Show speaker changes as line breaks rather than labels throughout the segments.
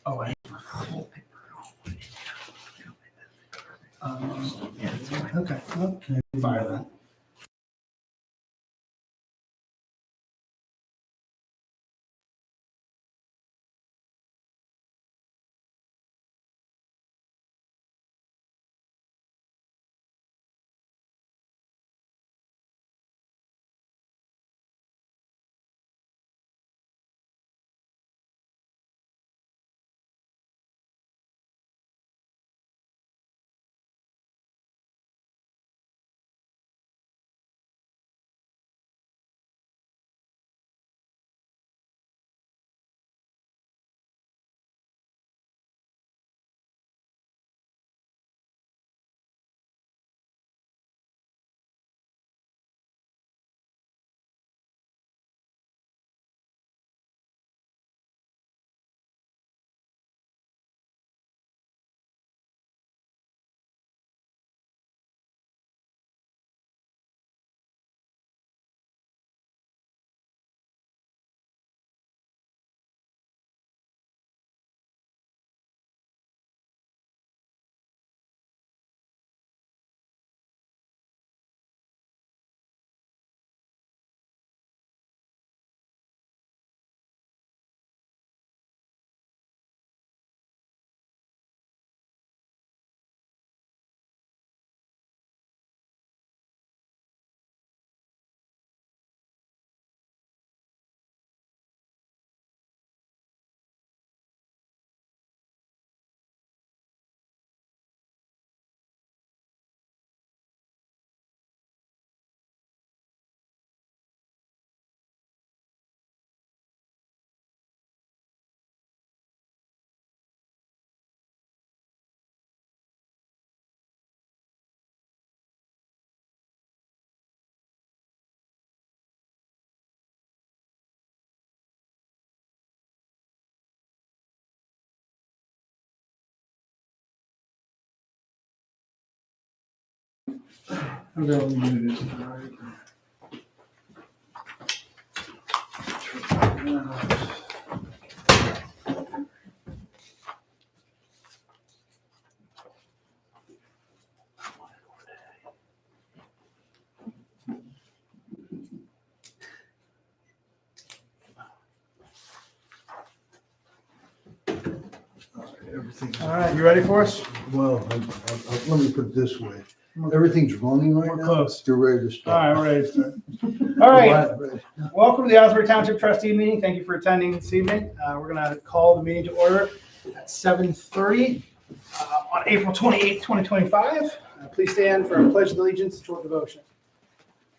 Oh, I. Okay. Okay. Fire that. All right, you ready for us?
Well, let me put it this way. Everything's running right
We're
now.
close.
You're ready to
All
start.
right, we're ready to start. All right, welcome to the Osnaburg Township Trustee meeting. Thank you for attending this evening. We're going to call the meeting to order at 7:30 on April 28th, 2025. Please stand for a pledge of allegiance and short devotion.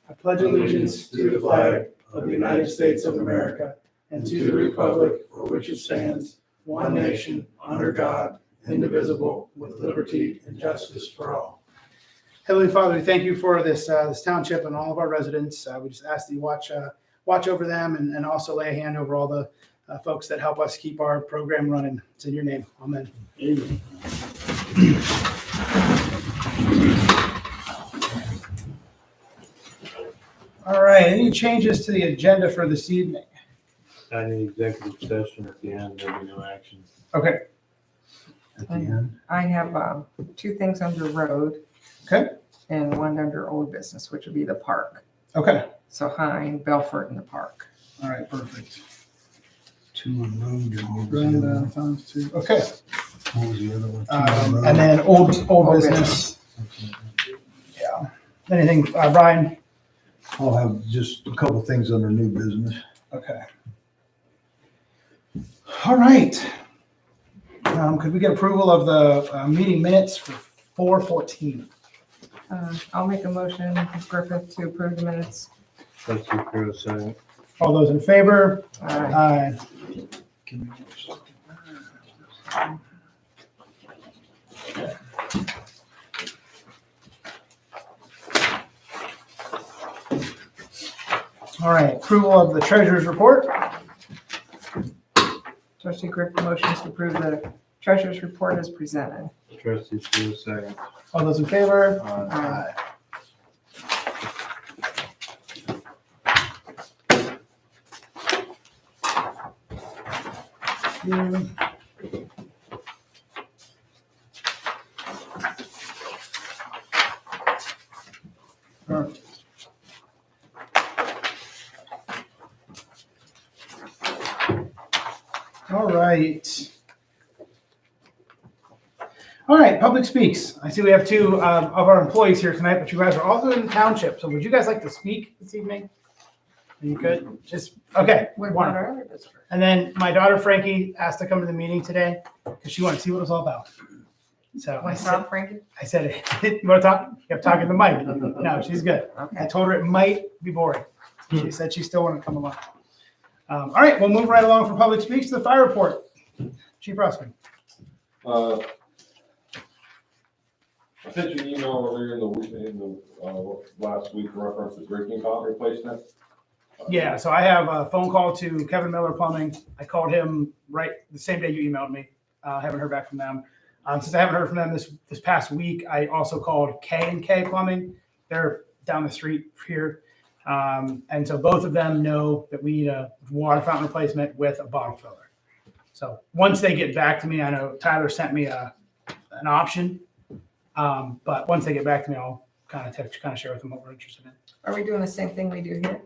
I pledge allegiance to the flag of the United States of America and to the republic for which it stands, one nation, under God, indivisible, with liberty and justice for all. Heavenly Father, we thank you for this township and all of our residents. We just ask that you watch over them and also lay a hand over all the folks that help us keep our program running. It's in your name. Amen. Amen. All right. Any changes to the agenda for this evening?
Any executive session at the end, there'll be no action.
Okay.
At the end.
I have two things under road.
Okay.
And one under old business, which would be the park.
Okay.
So Hine, Belfort, and the park.
All right. Perfect.
Two on road and what was the other one?
Times two. Okay.
What was the other one? Two on road.
And then old
Old
business. Yeah. Anything, Brian?
I'll have just a couple things under new business.
Okay. All right. Could we get approval of the meeting minutes for 4/14?
I'll make a motion, Ms. Griffith, to approve the minutes.
Trustee Cruz, second.
All those in favor?
Aye.
Aye.
Can
All right. Approval of the treasurer's report.
Trustee Griffith motions to approve the treasurer's report as presented.
Trustee Cruz, second.
All those in favor?
Aye.
Aye. All right. All right, public speaks. I see we have two of our employees here tonight, but you guys are also in the township. So would you guys like to speak this evening? Are you good? Just, okay.
What about
wonderful.
our other district?
And then my daughter Frankie asked to come to the meeting today because she wanted to see what it was all about. So
What's up, Frankie?
I said, you want to talk? You have to talk in the mic. No, she's good. I
Okay.
told her it might be boring. She said she still wanted to come along. All right, we'll move right along from public speaks to the fire report. Chief Russman.
I sent you an email earlier in the last week reference to drinking fountain replacement.
Yeah, so I have a phone call to Kevin Miller Plumbing. I called him right the same day you emailed me. Haven't heard back from them. Since I haven't heard from them this past week, I also called K&K Plumbing. They're down the street here. And so both of them know that we need a water fountain replacement with a bottle filler. So once they get back to me, I know Tyler sent me an option. But once they get back to me, I'll kind of share with them what we're interested in.
Are we doing the same thing we do here?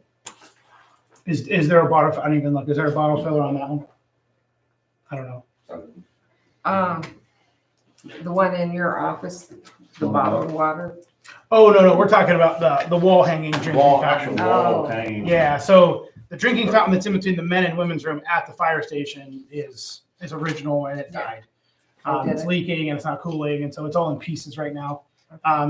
Is there a bottle? I didn't even look. Is there a bottle filler on that one? I don't know.
The one in your office, the bottled water?
Oh, no. We're talking about the wall hanging drinking
Actual
fountain.
wall
Oh.
hanging.
Yeah. So the drinking fountain that's in between the men and women's room at the fire station is original and it died.
Okay.
It's leaking and it's not cooling, and so it's all in pieces right now.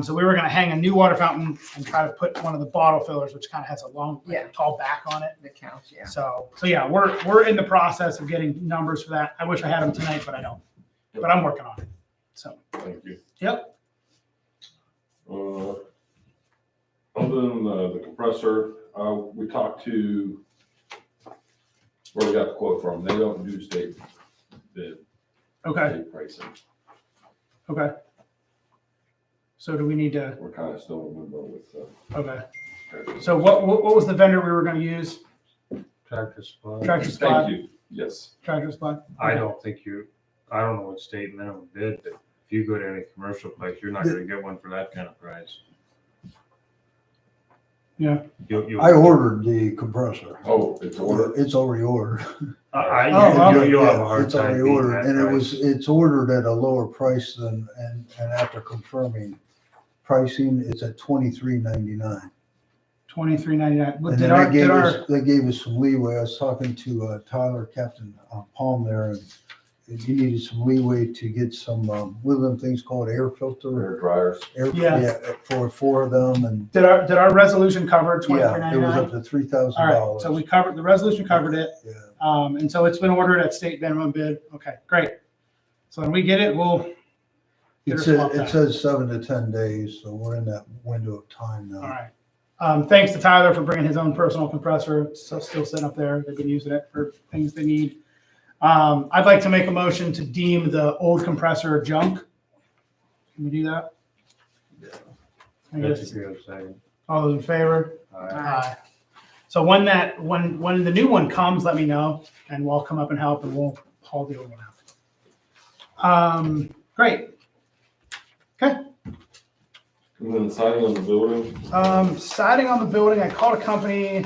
So we were going to hang a new water fountain and try to put one of the bottle fillers, which kind of has a long,
Yeah.
tall back on it.
The couch, yeah.
So yeah, we're in the process of getting numbers for that. I wish I had them tonight, but I don't. But I'm working on it. So
Thank you.
yep.
Other than the compressor, we talked to, where we got the quote from, they don't do state bid,
Okay.
state pricing.
Okay. So do we need to?
We're kind of still in limbo with.
Okay. So what was the vendor we were going to use?
Tractor supply.
Tractor Supply.
Thank you, yes.
Tractor Supply.
I don't know what state minimum bid, but if you go to any commercial place, you're not gonna get one for that kind of price.
Yeah.
You'll-
I ordered the compressor.
Oh, it's ordered.
It's already ordered.
You'll have a hard
It's
time
already
beating
ordered,
that
and
price.
it's ordered at a lower price than, and after confirming pricing, it's at $23.99.
$23.99.
And
Did
then they gave us some leeway. I was talking to Tyler, Captain Palm there, and he needed some leeway to get some, what are them things called, air filter?
Air dryers.
Yeah.
For four of them, and
did our resolution cover
yeah, it was up
$23.99?
to $3,000.
All right. So we covered the resolution covered it.
Yeah.
And so it's been ordered at state minimum bid. Okay, great. So when we get it, we'll get her swapped
It
out.
says 7 to 10 days, so we're in that window of time now.
All right. Thanks to Tyler for bringing his own personal compressor. It's still sitting up there. They've been using it for things they need. I'd like to make a motion to deem the old compressor junk. Can we do that? I
That's
guess,
a good saying.
all those in favor?
Alright.
So when the new one comes, let me know and we'll come up and help and we'll haul the old one out. Great. Okay.
And then siding on the building.
Siding on the building, I called a company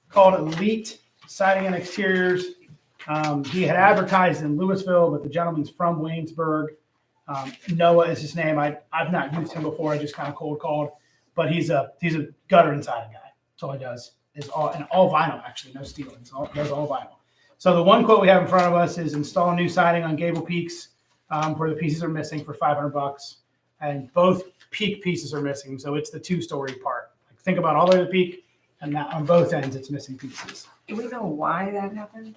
called Elite Siding and Exteriors. He had advertised in Louisville, but the gentleman's from Waynesburg. Noah is his name. I've not used him before. I just kind of cold called, but he's a gutter and siding guy. That's all he does. Is all vinyl, actually, no steel. Does all vinyl. So the one quote we have in front of us is install new siding on gable peaks where the pieces are missing for $500, and both peak pieces are missing. So it's the 2-story part. Like, think about all the way to the peak, and now on both ends it's missing pieces.
Do we know why that happened?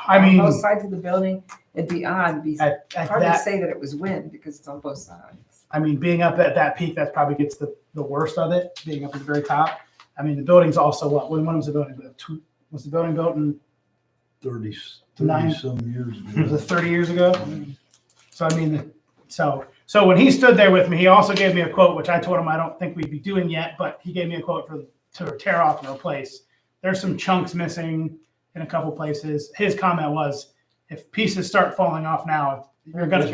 I mean,
On both sides of the building, it'd be odd, it'd be
at
hard to
that,
say that it was wind because it's on both sides.
I mean, being up at that peak, that probably gets the worst of it. Being up at the very top. I mean, the building's also what? When was the building built? Was the building built in
30
Nine.
some years
was it
ago.
30 years ago? So I mean, so when he stood there with me, he also gave me a quote, which I told him I don't think we'd be doing yet, but he gave me a quote to tear off and replace. There's some chunks missing in a couple places. His comment was, if pieces start falling off now, you're gonna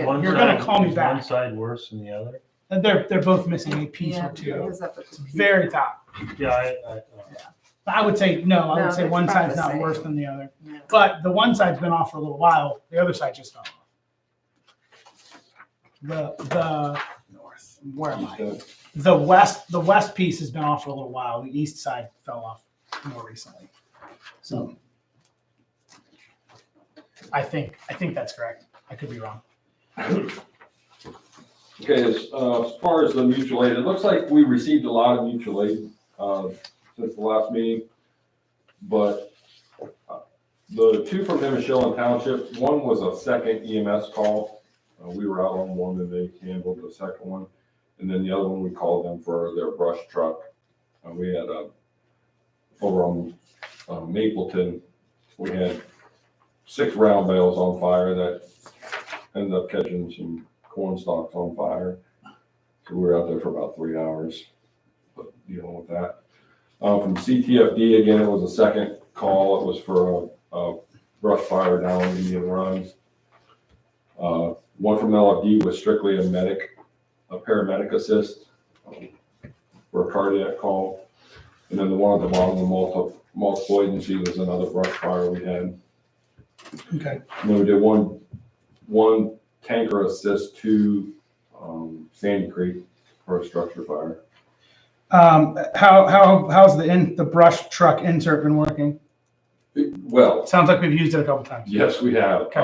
call me
Is
back.
one side worse than the other?
And they're both missing a piece
Yeah,
or two.
it was up at the peak.
Very top.
Yeah,
I would say, no, I
No,
would say
it's
one
about
side's
the
not
same.
worse than the other.
No.
But the one side's been off for a little while, the other side just fell off. The north, where am I? The west piece has been off for a little while. The east side fell off more recently. So I think that's correct. I could be wrong.
Okay, as far as the mutual aid, it looks like we received a lot of mutual aid since the last meeting. But the two from Osnaburg Township, one was a second EMS call. We were out on one and they handled the second one. And then the other one, we called them for their brush truck. We had over on Mapleton, we had 6 round bales on fire that ended up catching some corn stalks on fire. So we were out there for about 3 hours dealing with that. From CTFD, again, it was a second call. It was for a brush fire down Indian Run. One from LFD was strictly a paramedic assist for a cardiac call. And then the one at the bottom, the multiple agency, was another brush fire we had.
Okay.
And then we did one tanker assist to Sandy Creek for a structure fire.
How's the brush truck insert been working?
Well,
Sounds like we've used it a couple times.
yes, we have.
Okay.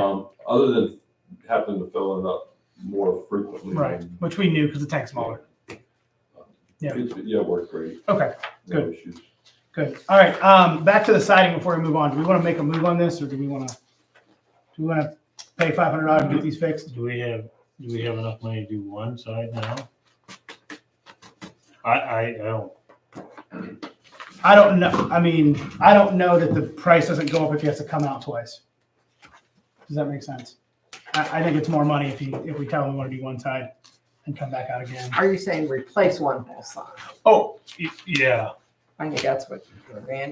Other than having to fill it up more frequently.
Right, which we knew because the tank's smaller. Yeah.
Yeah, it worked great.
Okay,
No
good.
issues.
good. All right, back to the siding before we move on. Do we want to make a move on this, or do we want to pay $500 to get these fixed?
Do we have enough money to do one side now? I don't.
I don't know. I mean, I don't know that the price doesn't go up if he has to come out twice. Does that make sense? I think it's more money if we tell him we want to do one side and come back out again.
Are you saying replace one whole side?
Oh,
Yeah.
I think that's what Randy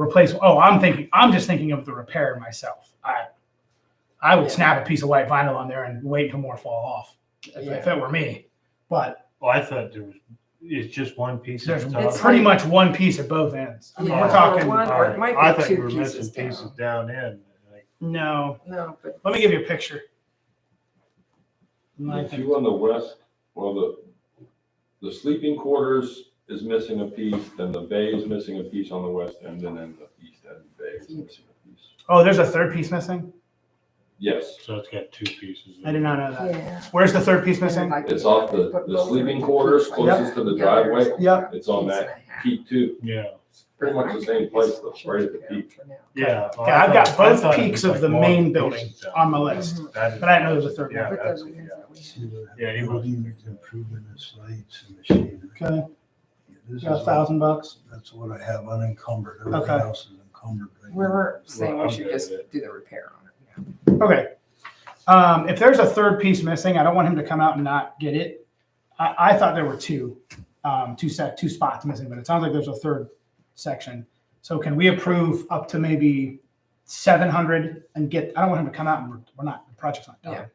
replace. Oh, I'm just thinking of the repair myself. I would snap a piece of white vinyl on there and wait until more fall off if it were me. But
Well, I thought it's just one piece.
there's
of stuff.
pretty much one piece at both ends. I mean,
Yeah,
we're
or
talking.
one-
All right.
it might be
I thought
two
you were
pieces
missing
down.
pieces down in. Like,
No,
No, but.
let me give you a picture.
The two on the west, well, the sleeping quarters is missing a piece, then the bay is missing a piece on the west end, and then the east end bay is missing a piece.
Oh, there's a third piece missing?
Yes,
so it's got 2 pieces.
I did not know that.
Yeah.
Where's the third piece missing?
it's off the sleeping quarters closest to the driveway.
Yep.
It's on that peak too.
Yeah.
Pretty much the same place, though, right at the peak.
Yeah.
Okay, I've got both peaks of the main building on my list, but I didn't know there was a third
Yeah,
one.
that's, Yeah, he was-
Improving the sites and machinery.
Okay,
This
got
is-
$1,000.
That's what I have unencumbered. Everything
Okay.
else is encumbered. right
We
now.
were saying
Well,
we
I'm
should
good
just
with it.
do the repair on it.
Okay. If there's a third piece missing, I don't want him to come out and not get it. I thought there were two spots missing, but it sounds like there's a third section. So can we approve up to maybe 700 and get, I don't want him to come out and we're not, the project's not done.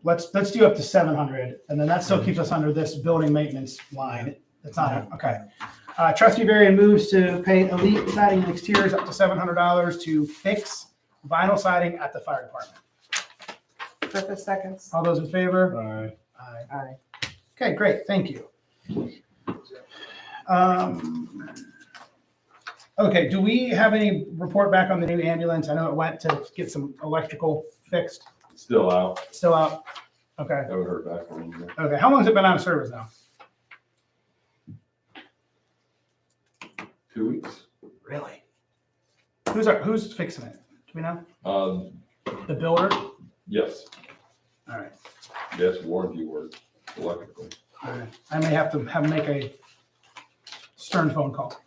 Let's do up to 700, and then that still keeps us under this building maintenance line. It's not, okay. Trustee Varian moves to pay Elite Siding and Exteriors up to $700 to fix vinyl siding at the fire department.
Griffith seconds.
All those in favor?
Alright.
Aye.
Aye.
Okay, great, thank you. Okay, do we have any report back on the new ambulance? I know it went to get some electrical fixed,
Still out.
still out. Okay,
Haven't heard back from them.
okay, how long has it been out of service now?
2 weeks.
Really? Who's fixing it? Do we know? The builder?
Yes,
All right,
yes, warranty work, electrical.
all right. I may have to make a stern phone call.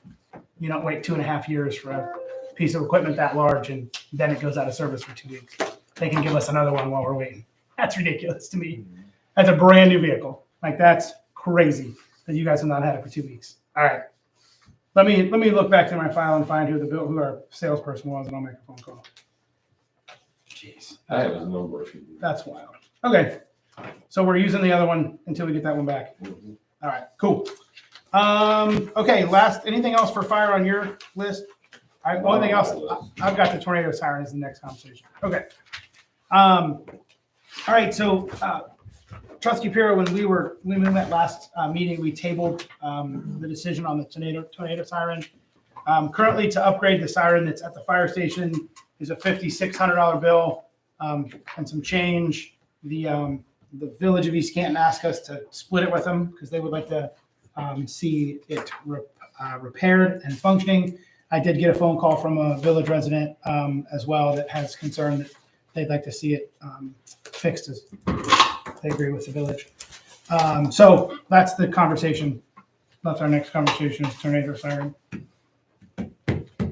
You don't wait 2.5 years for a piece of equipment that large and then it goes out of service for 2 weeks. They can give us another one while we're waiting. That's ridiculous to me. That's a brand new vehicle. Like, that's crazy that you guys have not had it for 2 weeks. All right. Let me look back to my file and find who our salesperson was, and I'll make a phone call. Jeez,
I have his number if you need.
that's wild. Okay, so we're using the other one until we get that one back.
Mhm.
All right, cool. Okay, anything else for fire on your list? Only thing else, I've got the tornado siren as the next conversation. Okay. All right, so, Trustee Piro, when we met last meeting, we tabled the decision on the tornado siren. Currently, to upgrade the siren that's at the fire station is a $5,600 bill and some change. The Village of East Canton asked us to split it with them because they would like to see it repaired and functioning. I did get a phone call from a village resident as well that has concern that they'd like to see it fixed as they agree with the village. So that's the conversation. That's our next conversation is tornado siren.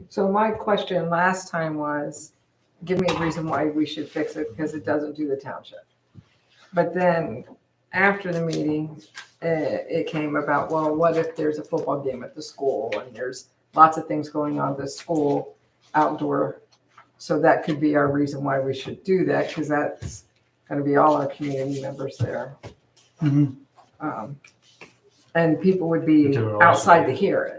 So my question last time was, give me a reason why we should fix it because it doesn't do the township. But then after the meeting, it came about, well, what if there's a football game at the school and there's lots of things going on at the school outdoor. So that could be our reason why we should do that because that's going to be all our community members there.
Mm-hmm.
And people would be
But there would also
outside
be-
to hear it.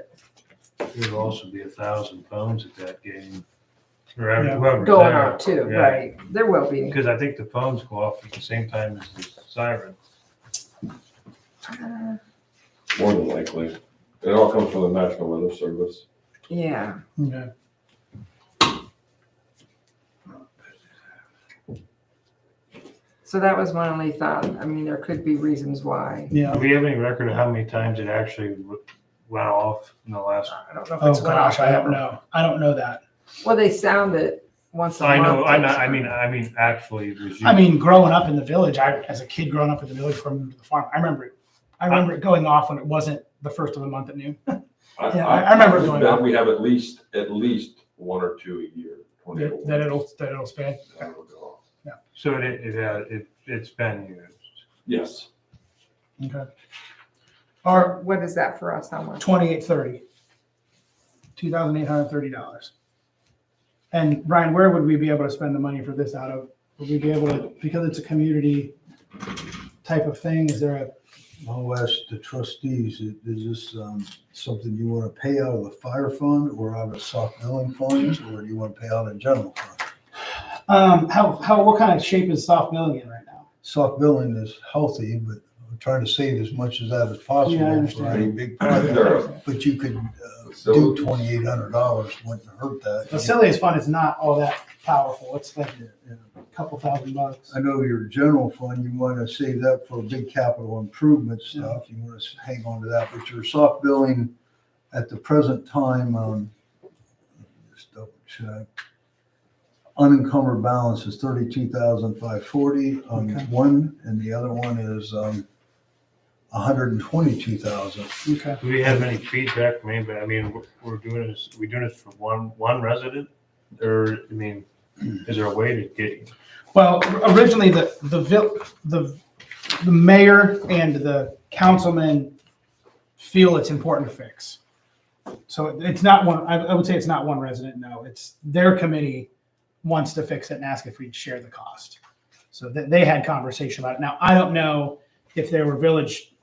There would also be 1,000 phones at that game. Or
Yeah.
whoever's
Going
there.
on too,
Yeah.
right? There will be.
Because I think the phones go off at the same time as the siren.
More than likely. It all comes from the National Weather Service.
Yeah.
Okay.
So that was my only thought. I mean, there could be reasons why.
Yeah.
Do we have any record of how many times it actually went off in the last?
I don't know if
Oh
it's went
gosh,
off
I don't
ever.
know. I don't know that.
Well, they sound it once a
I
month.
know, I mean, actually, it was.
I mean, growing up in the village, as a kid growing up in the village before I moved to the farm, I remember it going off when it wasn't the first of the month at noon. Yeah, I remember it going
that
up.
we have at least one or two a year. 24
That it'll span.
That will go off.
So it's been used.
Yes.
Okay. Or
What is that for us? How much?
$2,830. $2,830. And Brian, where would we be able to spend the money for this out of? Would we be able to, because it's a community type of thing, is there a,
I'll ask the trustees, is this something you want to pay out of the fire fund or out of soft billing funds, or do you want to pay out of general fund?
what kind of shape is soft milling in right now?
Soft billing is healthy, but I'm trying to save as much of that as
Yeah, I
possible for
understand.
any big
There
project.
are
But you could do
facilities.
$2,800, wouldn't hurt that.
Facilities fund is not all that powerful. It's like
Yeah.
a couple $1,000.
I know your general fund, you want to save that for big capital improvement stuff. You want to hang on to that, but your soft billing at the present time, just double check. Unencumbered balance is 32,540 on
Okay.
one, and the other one is 122,000.
Okay.
Do we have any feedback from anybody? I mean, we're doing this for one resident? Or, I mean, is there a way to get?
Well, originally the mayor and the councilman feel it's important to fix. So it's not one, I would say it's not one resident, no, it's their committee wants to fix it and ask if we'd share the cost. So they had conversation about it. Now, I don't know if there were village,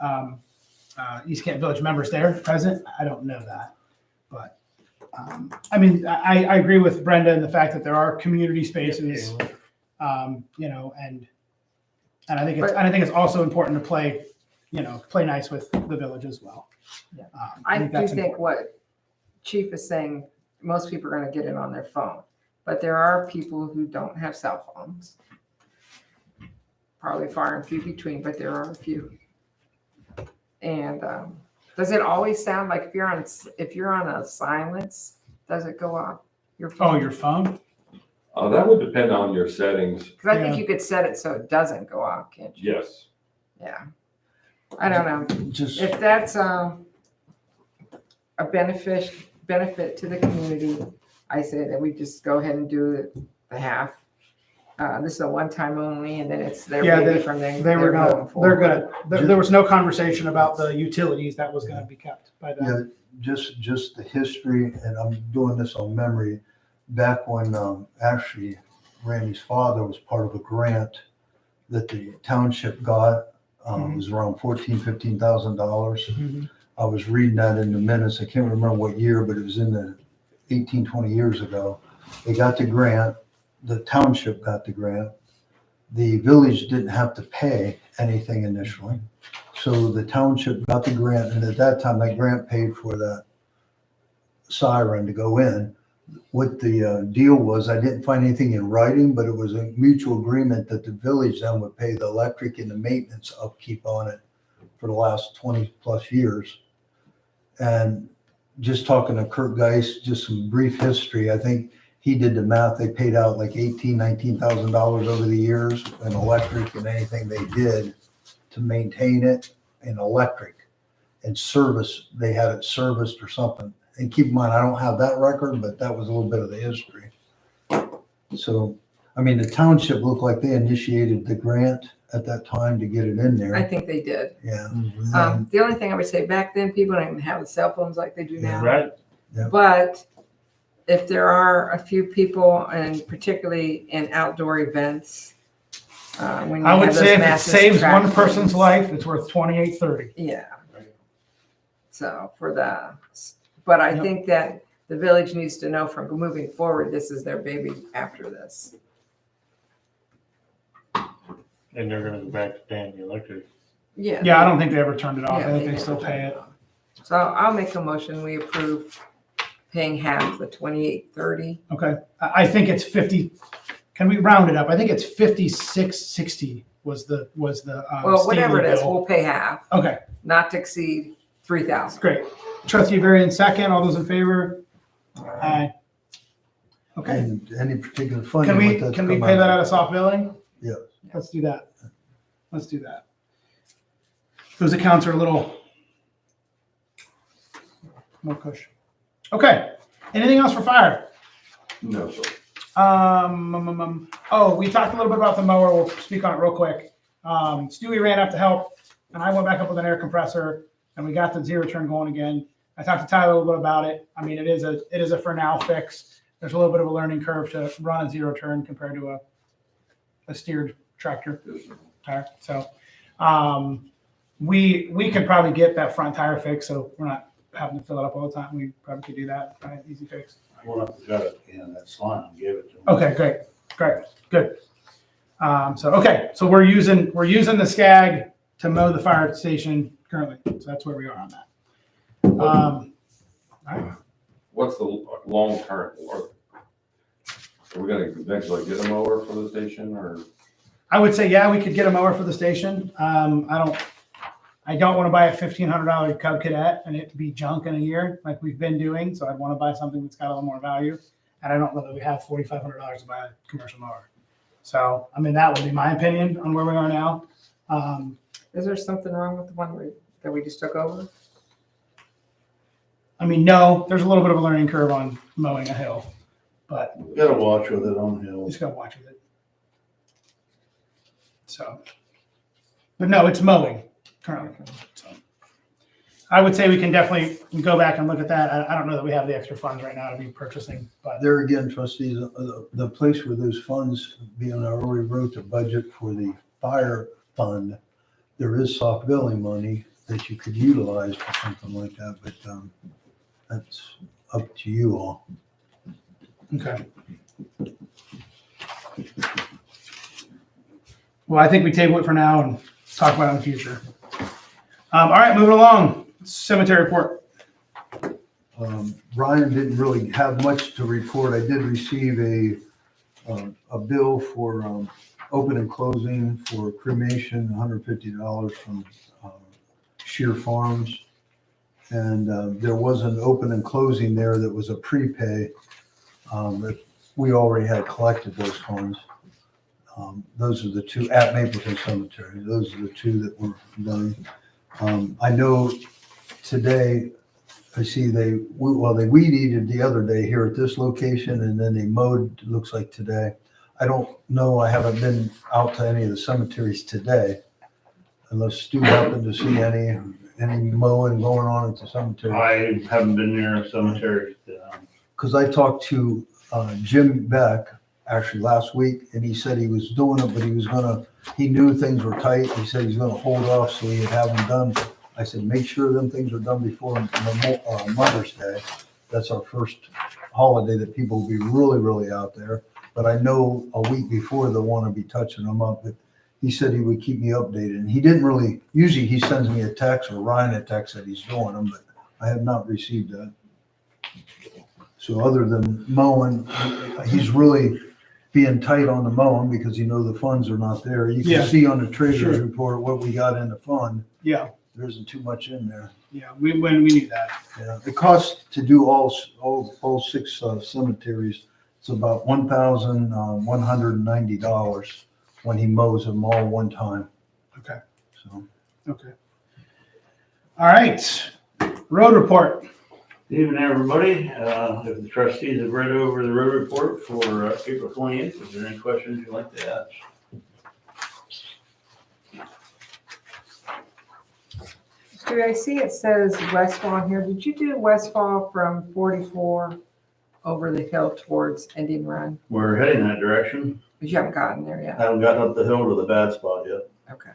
East Canton Village members there present. I don't know that. But, I mean, I agree with Brenda in the fact that there are community spaces, you know, and I think it's also important to play nice with the village as well.
Yeah.
I
I
think
do
that's
think
important.
what Chief is saying, most people are going to get it on their phone, but there are people who don't have cell phones. Probably far and few between, but there are a few. And does it always sound like if you're on a silence, does it go off your phone?
Oh, your phone?
That would depend on your settings.
Because I
Yeah.
think you could set it so it doesn't go off, can't you?
Yes.
Yeah. I don't know.
Just,
If that's a benefit to the community, I say that we just go ahead and do the half. This is a one-time only, and then it's their
Yeah,
baby from there.
They were there was no conversation about the utilities that was gonna be kept by them.
yeah, just the history, and I'm doing this on memory, back when actually Randy's father was part of a grant that the township got, it was around $15,000.
Mhm.
I was reading that in the minutes. I can't remember what year, but it was in the 18, 20 years ago. They got the grant. The township got the grant. The village didn't have to pay anything initially. So the township got the grant, and at that time, that grant paid for that siren to go in. What the deal was, I didn't find anything in writing, but it was a mutual agreement that the village then would pay the electric and the maintenance upkeep on it for the last 20 plus years. And just talking to Kurt Geist, just some brief history, I think he did the math. They paid out like $19,000 over the years in electric and anything they did to maintain it in electric and service. They had it serviced or something. And keep in mind, I don't have that record, but that was a little bit of the history. So, I mean, the township looked like they initiated the grant at that time to get it in there.
I think they did.
Yeah.
The only thing I would say, back then, people didn't even have the cell phones like they do now.
Right.
But if there are a few people, and particularly in outdoor events, when you
I would
have
say
those
if it
massive
saves one
track
person's
meetings.
life, it's worth $28.30.
Yeah. So but I
Yep.
think that the village needs to know from moving forward, this is their baby after this.
And they're gonna go back to paying the electric.
Yeah.
Yeah, I don't think they ever turned it off.
Yeah,
I think they
never
still
turned
pay it.
on. So I'll make a motion, we approve paying half the $28.30.
Okay, I think it's 50. Can we round it up? I think it's 56.60 was the
Well, whatever it
Stanley
is,
bill.
we'll pay half,
Okay,
not to exceed 3,000.
great. Trustee Varian second. All those in favor? Aye. Okay.
And any particular funding.
Can we
what that's
can we
come
pay that out of soft billing?
Yeah.
Let's do that. Let's do that. Those accounts are a little more cushion. Okay. Anything else for fire?
No, sir.
Oh, we talked a little bit about the mower. We'll speak on it real quick. Stewie ran up to help, and I went back up with an air compressor, and we got the zero turn going again. I talked to Tyler a little bit about it. I mean, it is a for now fix. There's a little bit of a learning curve to run a zero turn compared to a steered tractor tire. So we could probably get that front tire fixed, so we're not having to fill it up all the time. We probably could do that. Right? Easy fix.
I went up and got it in that slime and gave it to him.
Okay, great, good. So we're using the Skag to mow the fire station currently. So that's where we are on that. All right.
What's the long term? Are we gonna eventually get a mower for the station, or?
I would say, yeah, we could get a mower for the station. I don't want to buy a $1,500 Cub Cadet and it be junk in a year like we've been doing. So I'd want to buy something that's got a little more value. And I don't know that we have $4,500 to buy a commercial mower. So, I mean, that would be my opinion on where we are now.
Is there something wrong with the one that we just took over?
I mean, no, there's a little bit of a learning curve on mowing a hill, but
You gotta watch with it on
you
hills.
just gotta watch with it. So, but no, it's mowing currently. So I would say we can definitely go back and look at that. I don't know that we have the extra funds right now to be purchasing, but
There again, trustees, the place where those funds, being I already wrote the budget for the fire fund, there is soft billing money that you could utilize for something like that, but that's up to you all.
okay. Well, I think we table it for now and talk about it in the future. All right, moving along. Cemetery report.
Ryan didn't really have much to report. I did receive a bill for open and closing for cremation, $150 from Shear Farms. And there was an open and closing there that was a prepay. That we already had collected those funds. Those are the two at Mapleton Cemetery. Those are the two that were done. I know today, I see they weed eated the other day here at this location, and then they mowed, looks like today. I don't know, I haven't been out to any of the cemeteries today, unless Stu happened to see any mowing going on at the cemetery.
I haven't been near a cemetery.
Because I talked to Jim Beck actually last week, and he said he was doing it, but he knew things were tight. He said he's gonna hold off so he'd have them done. I said, make sure them things are done before Mother's Day. That's our first holiday that people will be really, really out there. But I know a week before they'll want to be touching them up. But he said he would keep me updated. And he didn't really, usually he sends me a text or Ryan a text that he's doing them, but I have not received that. So other than mowing, he's really being tight on the mowing because the funds are not there. You
Yeah.
can see on the treasurer's
Sure.
report what we got in the fund.
Yeah,
There isn't too much in there.
yeah, we need that.
Yeah, the cost to do all 6 cemeteries, it's about $1,190 when he mows them all one time.
Okay,
So
okay. All right, road report.
Good evening, everybody. If the trustees have read over the road report for April 28th, is there any questions you'd like to ask?
Do I see it says Westfall here? Did you do Westfall from 44 over the hill towards Indian Run?
We're heading that direction.
But you haven't gotten there yet.
Haven't gotten up the hill to the bad spot yet.
Okay.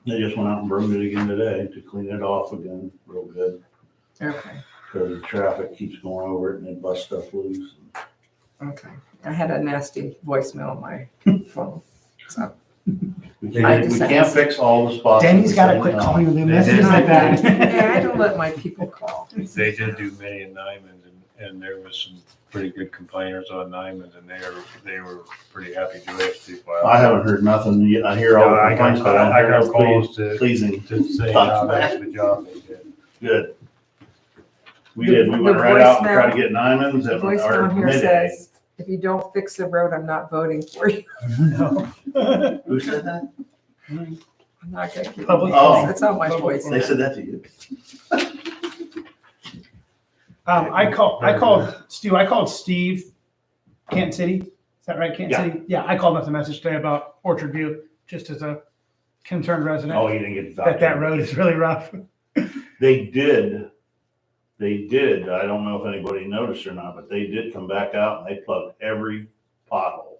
They just went out and broomed it again today to clean it off again real good.
Okay.
Because the traffic keeps going over it and it busts stuff loose.
Okay. I had a nasty voicemail on my phone. So
We
I
can't,
just
we can't
asked.
fix all the spots.
Danny's got to
at the
quit
same
calling
time.
them messages like that.
yeah, I don't let my people call.
They did do many in Nyman, and there was some pretty good complainers on Nyman, and they were pretty happy to do it.
I haven't heard nothing yet. I hear all the
I
complaints, but I
got
don't hear no
calls to
pleasing.
say how nice of a job they did.
Good. We
The-
did. We
the
went right out and
voicemail-
tried to get Nyman's
The
at
voicemail
our
here
midday.
says, if you don't fix the road, I'm not voting for you.
Who said that?
I'm not gonna keep.
Public-
Oh.
That's not my voice.
They said that to you.
I called Steve, Canton City. Is that right, Canton
Yeah.
City? Yeah, I called him with a message today about Orchard View, just as a concerned resident,
Oh, you didn't get
that road is really rough
They did. I don't know if anybody noticed or not, but they did come back out and they plugged every pothole.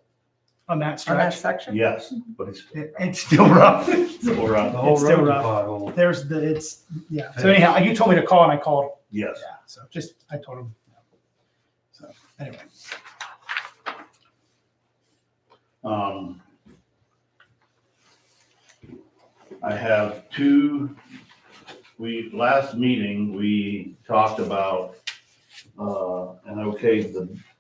on that
On that
stretch.
section?
Yes, but it's
It's still rough.
still around.
The whole
It's still
road's a
rough.
pothole.
There's yeah. So anyhow, you told me to call and I called.
Yes.
Yeah, so I told him. So anyway.
I have last meeting, we talked about, and okayed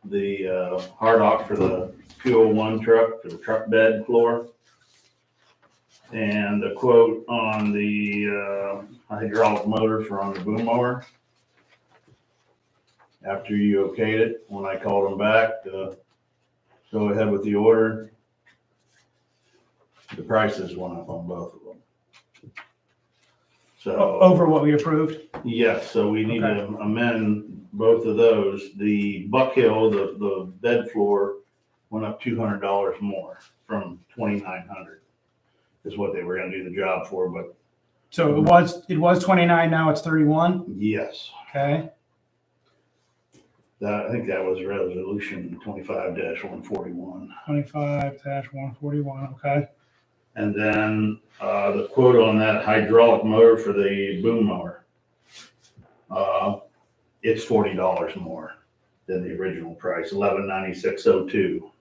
the hard off for the 201 truck, for the truck bed floor. And the quote on the hydraulic motor for on the boom mower. After you okayed it, when I called them back to go ahead with the order, the prices went up on both of them. So.
Over what we approved.
Yes, so we need
Okay.
to amend both of those. The Buck Hill, the bed floor went up $200 more from 2,900 is what they were gonna do the job for, but
So it was 29, now it's 31.
yes,
Okay.
I think that was resolution 25-141.
25-141. Okay.
And then, the quote on that hydraulic motor for the boom mower, it's $40 more than the original price, $1196.02.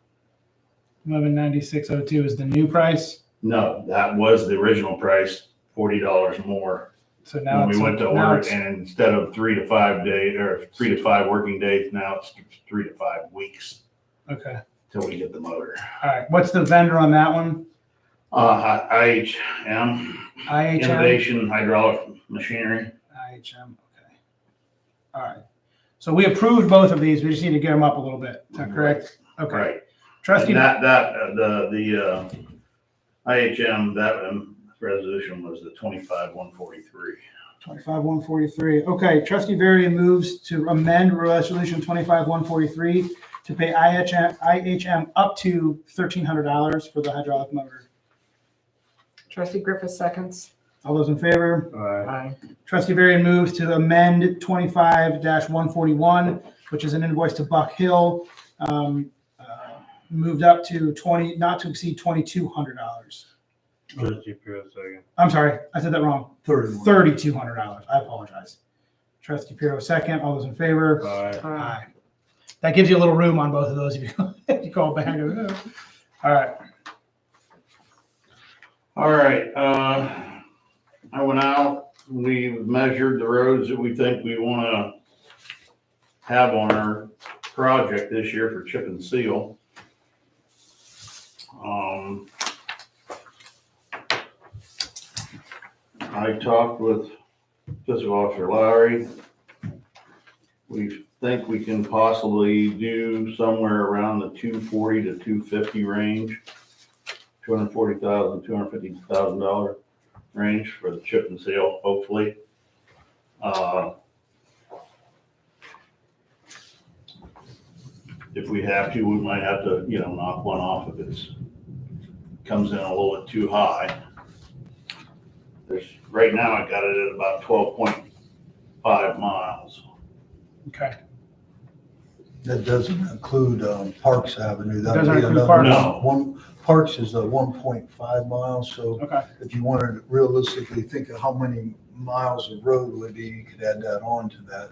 1196.02 is the new price.
No, that was the original price, $40 more.
So now
When we
it's
went to
now
order,
it's-
and instead of 3 to 5 days, or 3 to 5 working days, now it's 3 to 5 weeks
okay.
till we get the motor.
All right. What's the vendor on that one?
IHM,
IHM.
Innovation Hydraulic Machinery.
IHM. Okay. All right. So we approved both of these. We just need to get them up a little bit. Is that correct? Okay.
Right.
Trustee.
And the IHM, that resolution was the 25-143.
25-143. Okay, trustee Varian moves to amend resolution 25-143 to pay IHM up to $1,300 for the hydraulic motor.
Trustee Griffith seconds.
All those in favor?
Aye.
Trustee Varian moves to amend 25-141, which is an invoice to Buck Hill, moved up to not to exceed $2,200.
Trustee Pierce, second.
I'm sorry, I said that wrong.
31.
$3,200. I apologize. Trustee Pirro, second. All those in favor?
Aye.
Aye. That gives you a little room on both of those if you, if you call back. All right.
All right, I went out, we measured the roads that we think we wanna have on our project this year for chip and seal. I talked with Fiscal Officer Lowry. We think we can possibly do somewhere around the 240 to 250 range. $240,000, $250,000 range for the chip and seal, hopefully. If we have to, we might have to, knock one off if it's comes in a little bit too high. Right now I got it at about 12.5 miles.
Okay.
That doesn't include Parks Avenue. That'd
Doesn't
be
include
another
Parks?
one. Parks is 1.5 miles, so
Okay.
if you wanted to realistically think of how many miles of road would be, you could add that on to that.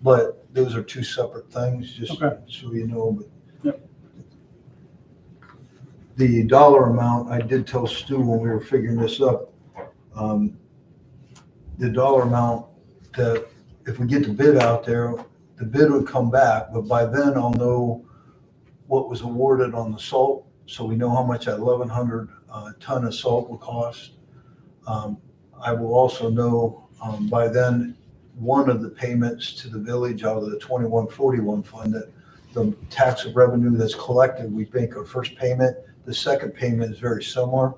But those are two separate things, just
Okay.
so you know. But
Yep.
the dollar amount, I did tell Stu when we were figuring this up, the dollar amount that if we get the bid out there, the bid would come back, but by then I'll know what was awarded on the salt, so we know how much that 1,100 ton of salt will cost. I will also know by then one of the payments to the village out of the 2141 fund, that the tax revenue that's collected, we make our first payment. The second payment is very similar,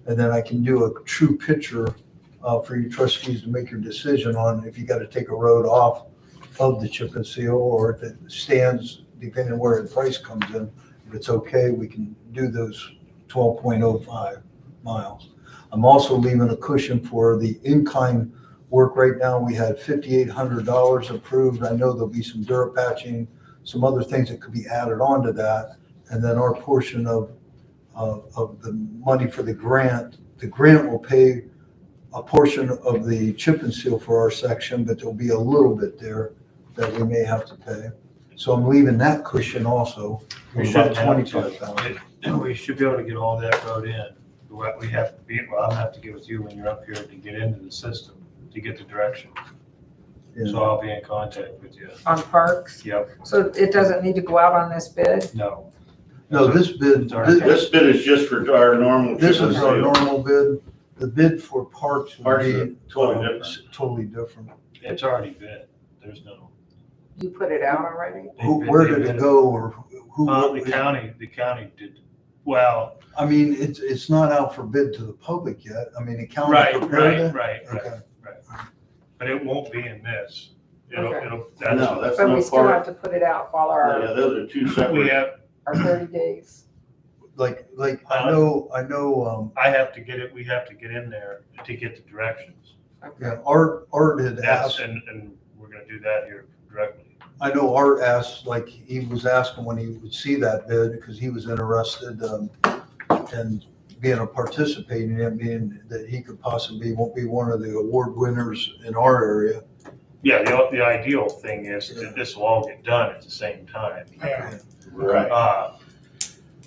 and then I can do a true picture for you trustees to make your decision on if you got to take a road off of the chip and seal, or if it stands, depending on where the price comes in. If it's okay, we can do those 12.05 miles. I'm also leaving a cushion for the in-kind work. Right now, we had $5,800 approved. I know there'll be some dirt patching, some other things that could be added on to that. And then our portion of the money for the grant will pay a portion of the chip and seal for our section, but there'll be a little bit there that we may have to pay. So I'm leaving that cushion also,
We
about
should have
25,000.
We should be able to get all that road in. What we have to be, well, I'll have to get with you when you're up here to get into the system, to get the direction.
Yeah.
So I'll be in contact with you.
On Parks?
Yep,
So it doesn't need to go out on this bid?
no.
No, this bid,
It's already-
This bid is just for our normal.
this
chip and
is our
seal.
normal bid. The bid for Parks would
Parks
be
is totally different.
totally different.
It's already bid. There's no.
You put it out already?
Where did it go, or who?
The county did, well,
I mean, it's not out for bid to the public yet. I mean, the county
right,
prepared it.
right.
Okay.
But it won't be in this. It'll,
Okay.
No,
that's,
that's
But we
not
still have
part.
to put it out, follow
Yeah,
our
those are two
we
separate.
have,
our 30 days.
Like I know,
I have to get it, we have to get in there to get the directions.
yeah, Art had
That's,
asked,
and we're gonna do that here directly.
I know Art asked, like, he was asking when he would see that bid, because he was interested, in being a participating in it, being that he could possibly won't be one of the award winners in our area.
Yeah, the ideal thing is that this will all get done at the same time.
Yeah.
Right.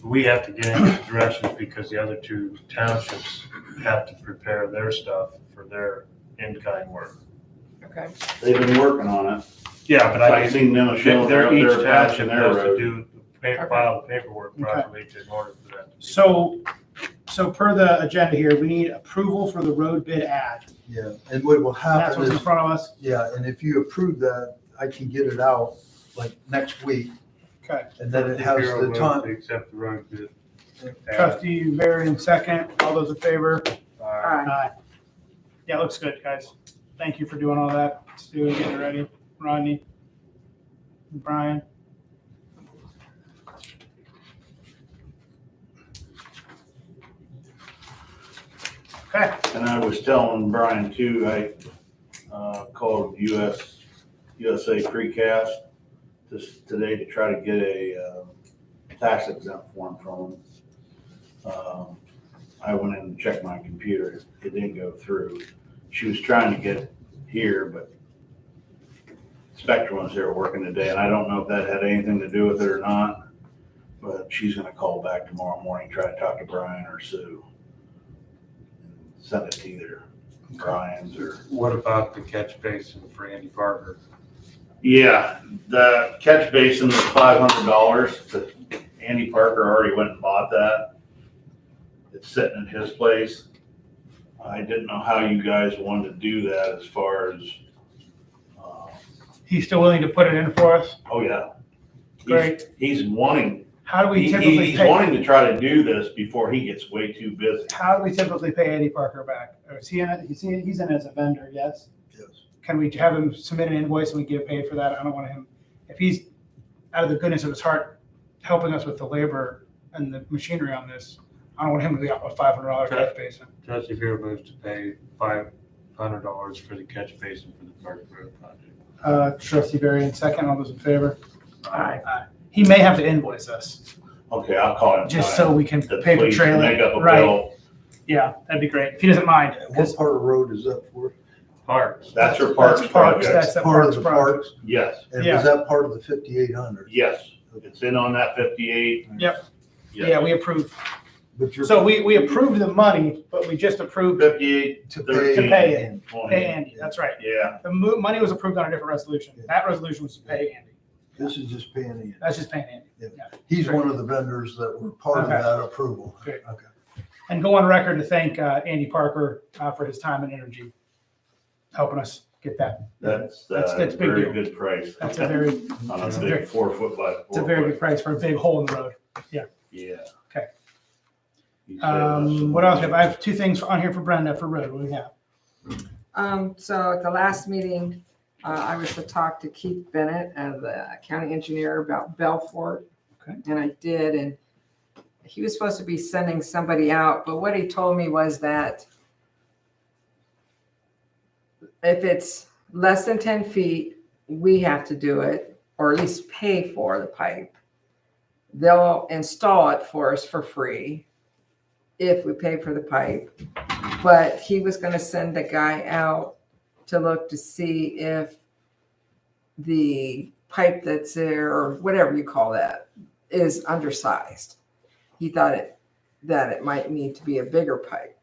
We have to get into the directions because the other two townships have to prepare their stuff for their in-kind work.
Okay.
They've been working on it.
Yeah, but
I've seen them showing
they're
up
each
there patching
township
their
has to
road.
do, file the paperwork properly in order for that.
So per the agenda here, we need approval for the road bid ad.
Yeah, and what will
That's
happen
what's in
is,
front of us.
yeah, and if you approve that, I can get it out like next week,
Okay.
and then it has
Bureau
the
votes
time.
to accept the road bid.
Trustee Varian second. All those in favor?
Aye.
Aye. Yeah, looks good, guys. Thank you for doing all that. Stu, getting it ready. Rodney. Brian. Okay.
And I was telling Brian too, I called USA Precast just today to try to get a tax exempt form from them. I went in and checked my computer. It didn't go through. She was trying to get it here, but Spectrum was there working today, and I don't know if that had anything to do with it or not. But she's gonna call back tomorrow morning, try to talk to Brian or Sue. Send it to either Brian's or.
What about the catch basin for Andy Parker?
Yeah, the catch basin was $500, but Andy Parker already went and bought that. It's sitting in his place. I didn't know how you guys wanted to do that as far as,
He's still willing to put it in for us?
oh yeah.
Great.
He's wanting,
How do we typically
he's
pay?
wanting to try to do this before he gets way too busy.
How do we typically pay Andy Parker back? Or is he in it? He's in as a vendor, yes?
Yes.
Can we have him submit an invoice and we get paid for that? I don't want him, if he's out of the goodness of his heart helping us with the labor and the machinery on this, I don't want him to be out with $500 catch basin.
Trustee Bureau moves to pay $500 for the catch basin for the Park Road project.
Trustee Varian, second. All those in favor?
Aye.
He may have to invoice us
Okay, I'll call him.
just so we can
That
pay for
please
trailer.
Make up a
Right.
bill.
Yeah, that'd be great. If he doesn't mind.
What part of the road is that for?
Parks.
That's your parks
That's parks,
project.
that's the
Part of
parks
the
project.
parks?
Yes,
And
Yeah.
was that part of the 5,800?
yes. It's in on that 58.
Yep.
Yes.
Yeah, we approved.
But you're.
So we approved the money, but we just approved
58
To
13,
pay it.
20.
pay Andy. That's right.
Yeah,
The money was approved on a different resolution. That resolution was to pay Andy.
This is just paying in.
That's just paying Andy.
He's one of the vendors that were part of
Okay.
that approval.
Great.
Okay.
And go on record to thank Andy Parker for his time and energy helping us get that.
that's
That's
a
big
very
deal.
good price.
That's a very,
On
that's
a
a
big
very-
4 foot by 4
it's a very
foot.
good price for a big hole in the road.
Yeah.
Okay.
He said that's
What else have I have two things on here for Brenda for road. What do we have?
So at the last meeting, I was to talk to Keith Bennett as the county engineer about Belfort.
Okay.
And I did, and he was supposed to be sending somebody out, but what he told me was that if it's less than 10 feet, we have to do it, or at least pay for the pipe. They'll install it for us for free if we pay for the pipe. But he was going to send a guy out to look to see if the pipe that's there, or whatever you call that, is undersized. He thought that it might need to be a bigger pipe.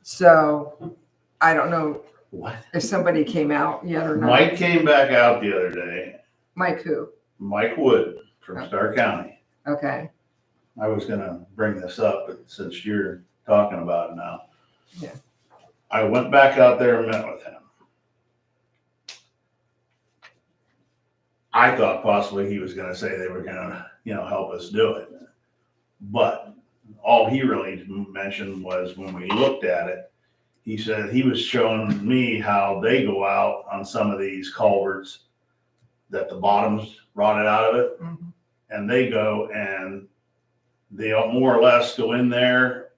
So I don't know
What?
if somebody came out yet or not.
Mike came back out the other day.
Mike who?
Mike Wood from Starr County.
Okay.
I was gonna bring this up, but since you're talking about it now.
Yeah.
I went back out there and met with him. I thought possibly he was gonna say they were gonna, help us do it. But all he really mentioned was when we looked at it, he said he was showing me how they go out on some of these culverts that the bottom's rotted out of it.
Mhm.
And they go and they more or less go in there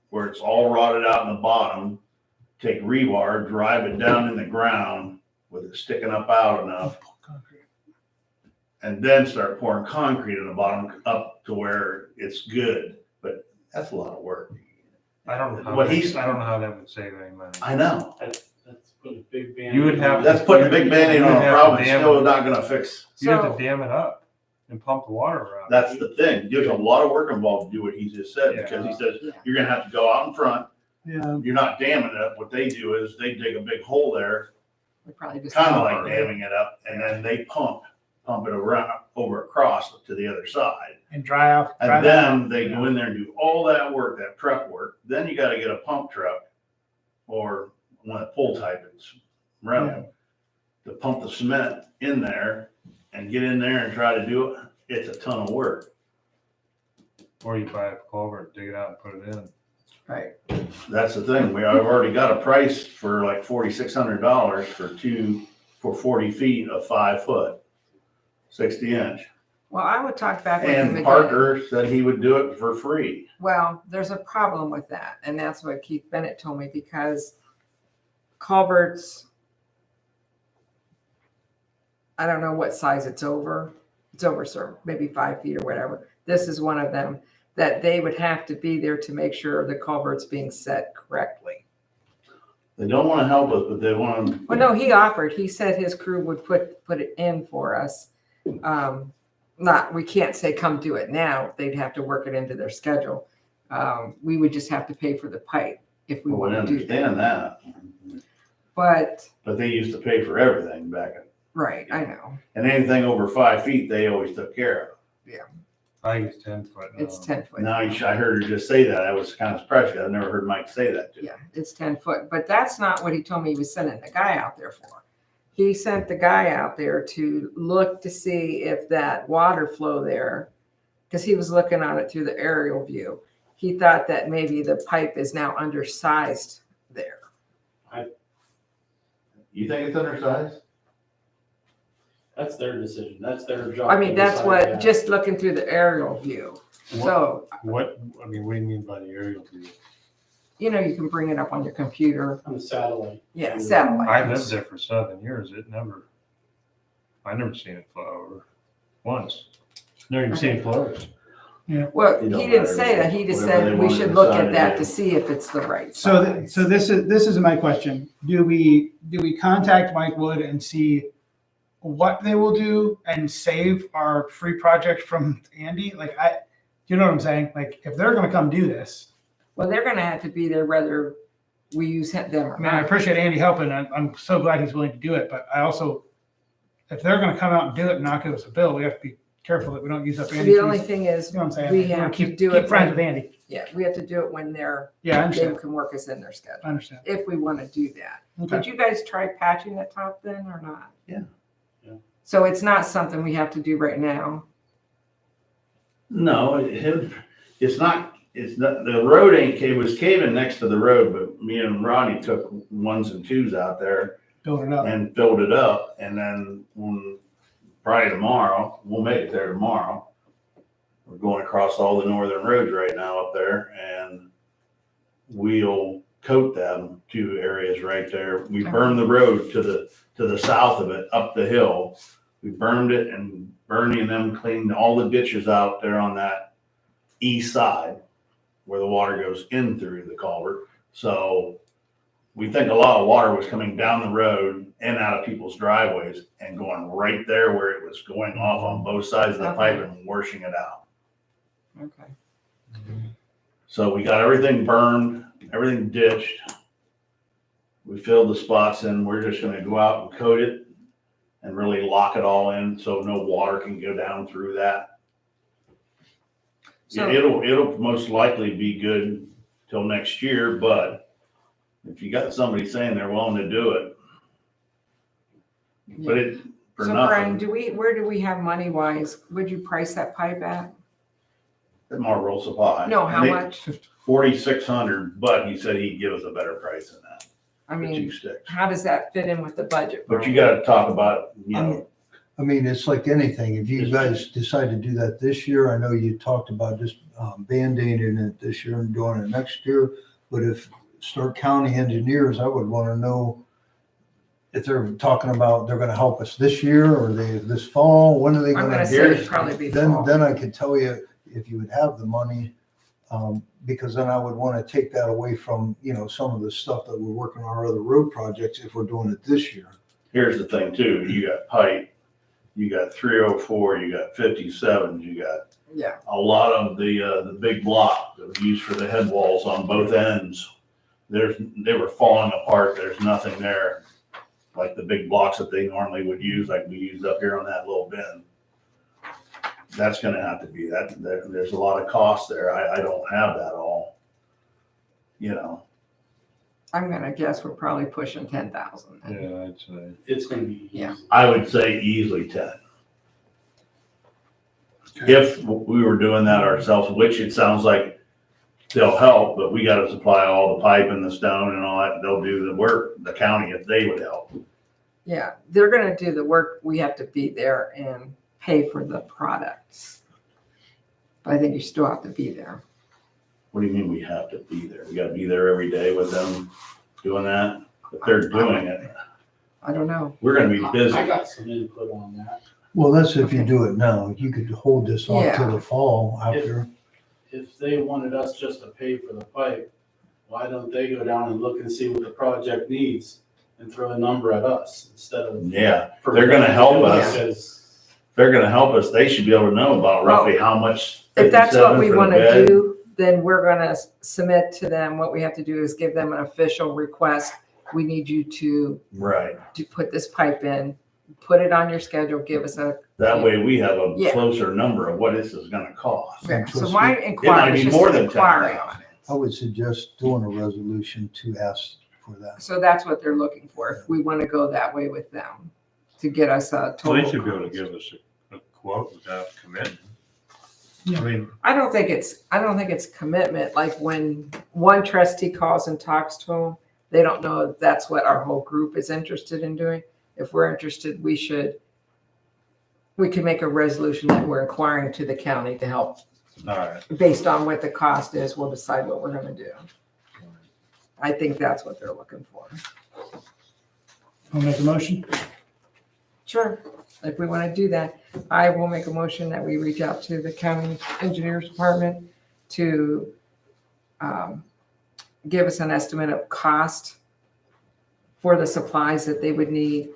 where it's all rotted out in the bottom, take rebar, drive it down in the ground with it sticking up out enough, and then start pouring concrete in the bottom up to where it's good. But that's a lot of work.
I don't know how,
What he's-
I don't know how that would save any money.
I know.
That's putting a big band.
You would have.
That's putting a big Band-Aid on a problem it's still not gonna fix.
You have
So-
to dam it up and pump the water around.
That's the thing. There's a lot of work involved to do what he just said,
Yeah.
because he says,
Yeah.
you're gonna have to go out in front.
Yeah.
You're not damming it up. What they do is they dig a big hole there,
We probably just.
kind of like damming it up, and then they pump it around, over across to the other side.
And dry out. dry
And
that
then
out.
they go in there and do all that work, that prep work. Then you gotta get a pump truck or one of the pull type it's rental to pump the cement in there and get in there and try to do it. It's a ton of work.
Or you buy a culvert, dig it out and put it in.
Right.
That's the thing. I've already got a price for like $4,600 for 40 feet of 5 foot, 60 inch.
Well, I would talk back with him
And
again.
Parker said he would do it for free.
Well, there's a problem with that, and that's what Keith Bennett told me, because culverts, I don't know what size it's over. It's over, sir, maybe 5 feet or whatever. This is one of them. that they would have to be there to make sure the culvert's being set correctly.
They don't want to help us, but they want to.
Well, no, he offered, he said his crew would put it in for us. We can't say come do it now, they'd have to work it into their schedule. We would just have to pay for the pipe if we
Well, we
want to do that.
understand that,
But,
they used to pay for everything back in.
right, I know,
And anything over 5 feet, they always took care of.
I use 10 foot now.
it's 10 foot.
Now, I heard her just say that. I was kind of surprised. I've never heard Mike say that to me.
Yeah, it's 10 foot, but that's not what he told me he was sending the guy out there for. He sent the guy out there to look to see if that water flow there, because he was looking on it through the aerial view. He thought that maybe the pipe is now undersized there.
You think it's undersized?
That's their decision. That's their job.
I mean,
to
that's
decide
what,
that.
just looking through the aerial view. So,
What do you mean by the aerial view?
you know, you can bring it up on your computer.
On the satellite.
Yeah, satellite.
I lived there for 7 years. I never seen it flow over once. Never even seen it close.
Well,
It
he
don't
didn't
matter.
say that. He just
Whatever
said
they
we
want to
should look
decide
at that
to
to
do.
see if it's the right
So,
size.
so this is my question. Do we contact Mike Wood and see what they will do and save our free project from Andy? Like, you know what I'm saying? Like, if they're gonna come do this,
Well, they're gonna have to be there whether we use them or
I mean, I
not.
appreciate Andy helping. I'm so glad he's willing to do it, but I also, if they're gonna come out and do it and not give us a bill, we have to be careful that we don't use up Andy's.
The only thing is,
You know what I'm saying?
we
wanna
have to
keep
do
keep
it
friends
when-
with Andy.
yeah, we have to do it when they're,
Yeah, I
they
understand.
can work us in their schedule,
I understand.
if we want to do that.
Okay.
Did you guys try patching that top then or not?
Yeah.
Yeah.
So it's not something we have to do right now?
No, it's not, the road it was caving next to the road, but me and Ronnie took 1s and 2s out there
Build it up.
and filled it up. And then probably tomorrow, we'll make it there tomorrow. We're going across all the northern roads right now up there, and we'll coat them 2 areas right there. We burned the road to the south of it, up the hill. We burned it, and Bernie and them cleaned all the ditches out there on that east side where the water goes in through the culvert. So we think a lot of water was coming down the road and out of people's driveways and going right there where it was going off on both sides of the pipe and washing it out.
Okay.
So we got everything burned, everything ditched. We filled the spots in. We're just gonna go out and coat it and really lock it all in so no water can go down through that.
So-
It'll most likely be good till next year, but if you got somebody saying they're willing to do it, but it, for
So Brian,
nothing,
where do we have money wise? Would you price that pipe at?
at Marlboro Supply.
No, how
And they-
much?
4,600, but he said he'd give us a better price than that
I
for 2
mean,
sticks.
how does that fit in with the budget?
But you gotta talk about, you know,
I mean, it's like anything. If you guys decide to do that this year, I know you talked about just Band-Aiding it this year and doing it next year. But if Stark County engineers, I would want to know if they're talking about they're going to help us this year or this fall. When are they
I'm
going
gonna
to?
say it'd probably be fall.
Then I could tell you if you would have the money, because then I would want to take that away from, some of the stuff that we're working on our other road projects if we're doing it this year.
here's the thing too, you got pipe, you got 304, you got 57s, you got
Yeah,
a lot of the big block that was used for the head walls on both ends. They were falling apart. There's nothing there. Like the big blocks that they normally would use, like we used up here on that little bin. That's gonna have to be that. There's a lot of cost there. I don't have that all.
I'm gonna guess we're probably pushing 10,000.
Yeah, I'd say.
It's gonna be.
Yeah.
easy.
I would say easily 10. If we were doing that ourselves, which it sounds like they'll help, but we gotta supply all the pipe and the stone and all that. They'll do the work, the county, if they would help.
Yeah, they're gonna do the work. We have to be there and pay for the products. But I think you still have to be there.
What do you mean we have to be there? We gotta be there every day with them doing that? If they're doing it,
I don't know.
we're gonna be
I
busy.
got some input on that.
Well, that's if you do it now. You could hold this off
Yeah.
till the fall after.
if they wanted us just to pay for the pipe, why don't they go down and look and see what the project needs and throw a number at us instead of?
Yeah, they're gonna help us.
Because
They're gonna help us. They should be able to know about roughly how much.
If that's what
57
we
for the
want to
bed.
do, then we're gonna submit to them. What we have to do is give them an official request. We need you to
Right.
put this pipe in, put it on your schedule, give us a.
That way we have a
Yeah.
closer number of what this is gonna cost.
So my
might
inquiry
be
is just
more
an
than
inquiry
10,000.
on it.
I would suggest doing a resolution to ask for that.
So that's what they're looking for, if we want to go that way with them, to get us a
So they
total.
should be able to
cost.
give us a quote without commitment.
Yeah.
I mean,
I don't think it's commitment, like when one trustee calls and talks to them, they don't know if that's what our whole group is interested in doing. If we're interested, we can make a resolution that we're inquiring to the county to help.
all right.
Based on what the cost is, we'll decide what we're gonna do. I think that's what they're looking for.
I'll make a motion.
Sure. If we want to do that, I will make a motion that we reach out to the county engineers department to give us an estimate of cost for the supplies that they would need.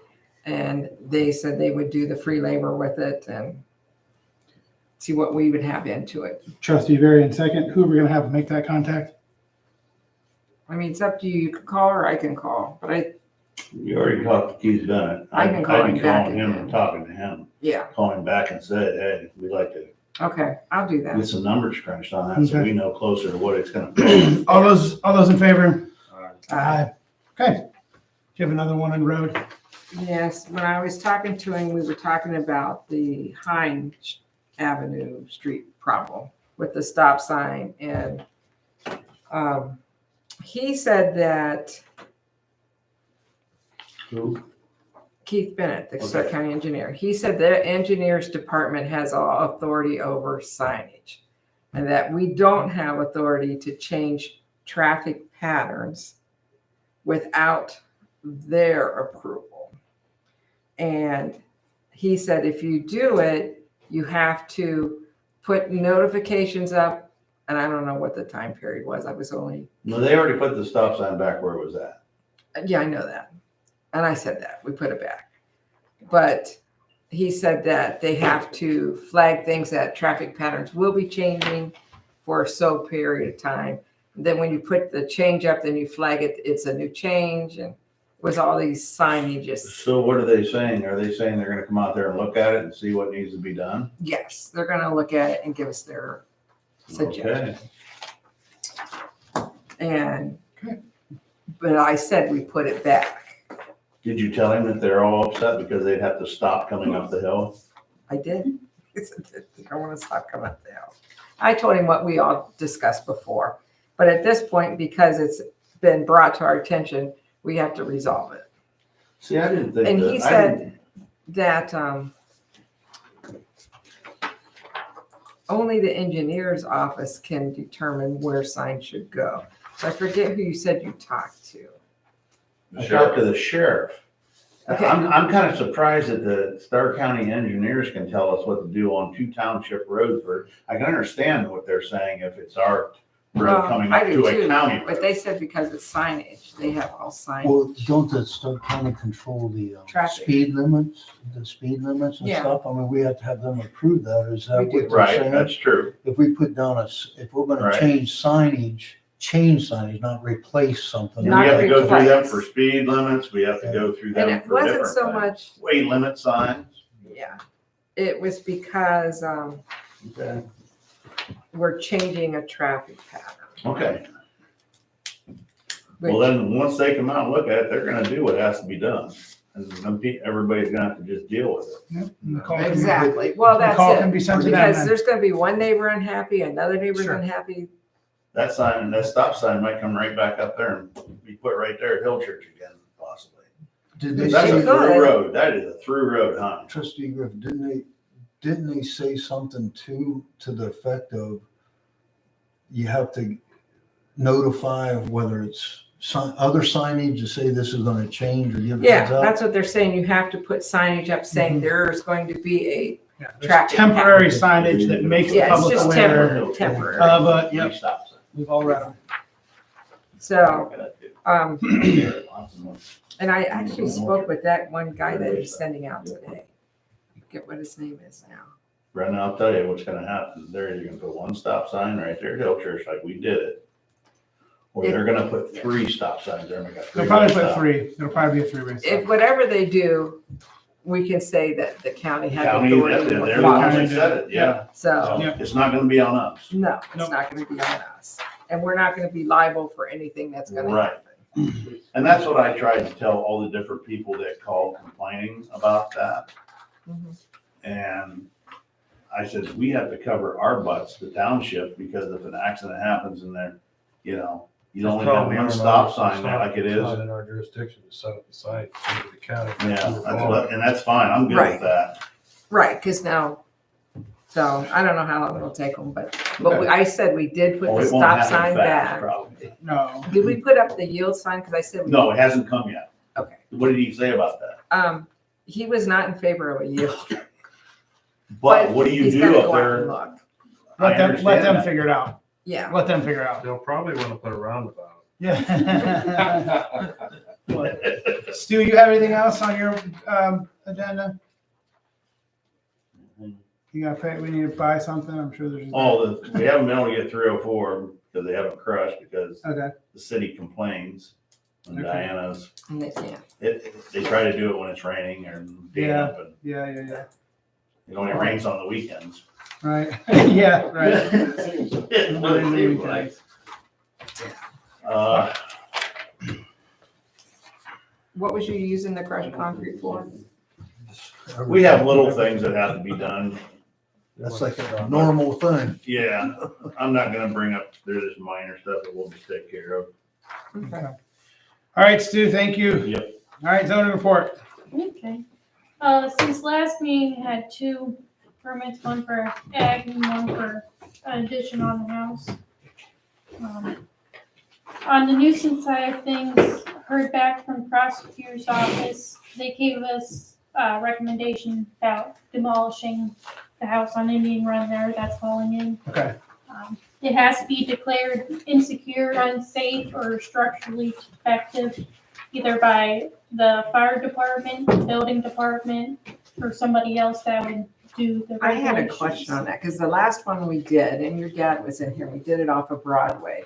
And they said they would do the free labor with it and see what we would have into it.
Trustee Varian second. Who are we gonna have make that contact?
I mean, it's up to you. You can call or I can call, but
You already talked to Keith Bennett.
I can call
I'd be
him back
calling him
again.
and talking to him,
yeah,
calling back and said, hey, we'd like to
okay, I'll do that.
get some numbers crunched on that so
Okay.
we know closer to what it's gonna be.
All those in favor?
All right.
Aye. Okay. Do you have another one on road?
Yes, when I was talking to him, we were talking about the Hines Avenue Street problem with the stop sign. And he said that
Who?
Keith Bennett, the Stark
Okay.
County engineer, he said the engineers department has all authority over signage and that we don't have authority to change traffic patterns without their approval. And he said, if you do it, you have to put notifications up. And I don't know what the time period was. I was only,
No, they already put the stop sign back where it was at.
yeah, I know that. And I said that, we put it back. But he said that they have to flag things that traffic patterns will be changing for so period of time. Then when you put the change up, then you flag it, it's a new change, and it was all these signages.
So what are they saying? Are they saying they're gonna come out there and look at it and see what needs to be done?
Yes, they're gonna look at it and give us their suggestion.
Okay.
And, but I said we put it back.
Did you tell him that they're all upset because they'd have to stop coming up the hill?
I did. He said, I want to stop coming up the hill. I told him what we all discussed before. But at this point, because it's been brought to our attention, we have to resolve it.
See, I didn't think.
And
that-
he
I
said
didn't-
that only the engineer's office can determine where signs should go. So I forget who you said you talked to.
I talked to the sheriff.
Okay.
I'm kind of surprised that the Stark County engineers can tell us what to do on 2 township roads. I can understand what they're saying if it's our road coming
I
up
do
to a
too,
county
but
road.
they said because it's signage, they have all signage.
Well, don't the Stark County control the
Traffic.
speed limits and
Yeah.
stuff? I mean, we have to have them approve that. Is that
We
what
do.
they're
Right,
saying?
that's true.
If we put down if we're gonna
Right.
change signage, not replace something.
We
Not
have to go through them
replace.
for speed limits. We have to go through
And
them
it
for
wasn't
different
so
things.
much,
Weight limit signs.
yeah. It was because
Okay.
we're changing a traffic pattern.
Okay.
which-
Well, then, once they come out and look at it, they're gonna do what has to be done. And then everybody's gonna have to just deal with it.
Yep. And the call can be-
Exactly. Well,
the call
that's
can
it.
be sent to them
Because
then.
there's gonna be one neighbor unhappy, another neighbor's
Sure.
unhappy.
That sign, that stop sign might come right back up there and be put right there at Hill Church again, possibly.
Did they
That's a
They
say,
could.
through road. That is a through road, huh?
Trustee Griff, didn't they say something to the effect of you have to notify whether it's other signage to say this is gonna change or give a
Yeah,
heads up?
that's what they're saying. You have to put signage up saying
Mhm.
there's going to be a
Yeah, there's
Traffic
temporary signage that makes the
Yeah, it's
public
just
aware.
temporary.
Yep, we've all read them.
So, and I actually spoke with that one guy that he's sending out today. Get what his name is now.
Brendan, I'll tell you what's gonna happen. They're either gonna put one stop sign right there at Hill Church like we did it. Or they're gonna put 3 stop signs there and make a
They'll
3-way
probably put
stop.
3. It'll probably be a 3-way
If
stop.
whatever they do, we can say that the county had
County,
authority
they're
to
the ones
follow.
that said it, yeah.
So,
Yeah.
It's not gonna be on us.
no, it's
Nope.
not gonna be on us. And we're not gonna be liable for anything that's gonna
Right.
happen.
And that's what I tried to tell all the different people that called complaining about that.
Mhm.
And I said, we have to cover our butts, the township, because if an accident happens in there, you know, you don't only have one stop sign there like it is.
It's not in our jurisdiction to set up a site in the county.
Yeah, that's what, and that's fine. I'm good
Right.
with that.
Right, because now, so I don't know how long it'll take them, but I said we did put
Oh,
the
it won't
stop
happen
sign
fast,
back.
probably.
No.
Did we put up the yield sign? Because I said. we-
No, it hasn't come yet.
Okay.
What did he say about that?
He was not in favor of a yield.
But what do you
He's
do
gotta
up
go out and
there?
look.
I
Let them
understand that.
figure it out.
Yeah.
Let them figure it out.
They'll probably want to put a roundabout.
Yeah. Stu, you have anything else on your agenda? You gotta pay, we need to buy something, I'm sure there's.
Oh, we haven't been able to get 304 because they haven't crushed because
Okay,
the city complains. And
Okay.
Diana's,
And they can't.
they try to do it when it's raining or damp and
yeah,
it only rains on the weekends.
right, yeah, right.
It's what it seems like. Uh,
What was you using the crushed concrete for?
we have little things that have to be done.
That's like a normal thing.
Yeah, I'm not gonna bring up, there's this minor stuff that we'll just take care of.
Okay.
All right, Stu, thank you.
Yep.
All right, zoning report.
Okay. Since last meeting, had 2 permits, one for ag and one for an addition on the house. On the nuisance side of things, heard back from the prosecutor's office. They gave us a recommendation about demolishing the house on Indian Run there that's falling in.
Okay,
It has to be declared insecure, unsafe, or structurally defective, either by the fire department, building department, or somebody else that would do the
I had a
regulations.
question on that, because the last one we did, and your dad was in here, we did it off of Broadway.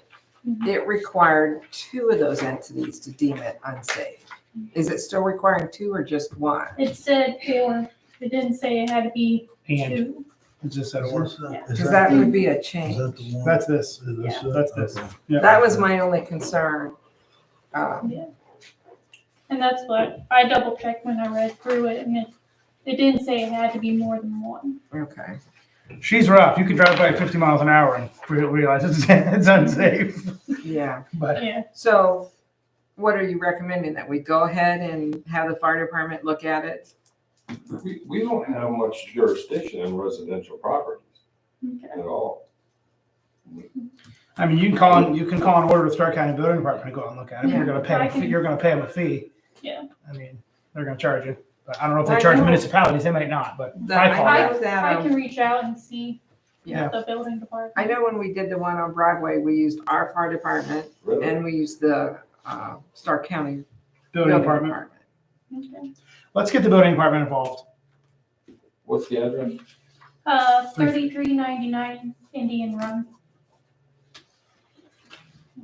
Mhm.
It required 2 of those entities to deem it unsafe. Is it still requiring 2 or just 1?
It said 4, it didn't say it had to be
and
2.
it just said
Is
or.
this, is
Because that would be a
is
change.
that the one?
That's this.
Is this it?
That's this.
Okay.
Yeah.
That was my only concern.
And that's what, I double checked when I read through it, and it didn't say it had to be more than 1.
Okay.
She's rough. You could drive by 50 miles an hour and realize it's unsafe.
Yeah.
But
Yeah,
So what are you recommending? That we go ahead and have the fire department look at it?
We don't have much jurisdiction in residential properties
okay.
at all.
I mean, you can call an order to Stark County Building Department to go out and look at it.
Yeah.
You're gonna pay
I
them,
can-
you're gonna pay them a fee.
Yeah.
I mean, they're gonna charge you, but I don't know if they
I
charge
know.
municipalities. They might not, but
That-
I call
I
that.
know that.
I can reach out and see
Yeah.
the building department.
I know when we did the one on Broadway, we used our fire department
Really?
and we used the Stark County
Building department.
Okay.
Let's get the building department involved.
What's the address?
3399 Indian Run.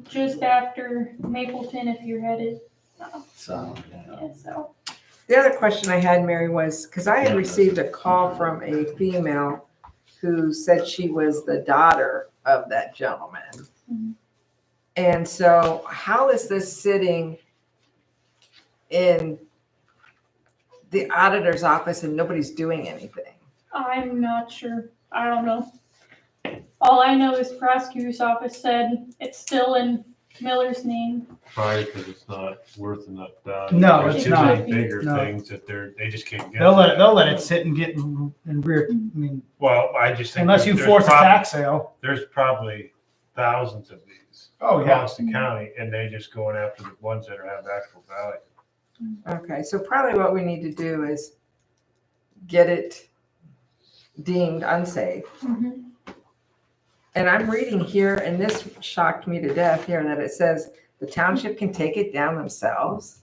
Just after Mapleton if you're headed.
So,
Yeah, so.
The other question I had, Mary, was, because I had received a call from a female who said she was the daughter of that gentleman.
Mhm.
And so how is this sitting in the auditor's office and nobody's doing anything?
I'm not sure. I don't know. All I know is prosecutor's office said it's still in Miller's name.
Probably because it's not worth enough value.
No,
There's
it's
too
not.
many bigger
No.
things that they just can't get.
They'll let it sit and get in rear. I mean,
Well, I just think.
unless you
there's
force a
prob-
tax sale.
There's probably thousands of these
Oh, yeah.
across the county, and they just going after the ones that have actual value.
Okay, so probably what we need to do is get it deemed unsafe.
Mhm.
And I'm reading here, and this shocked me to death here, that it says the township can take it down themselves.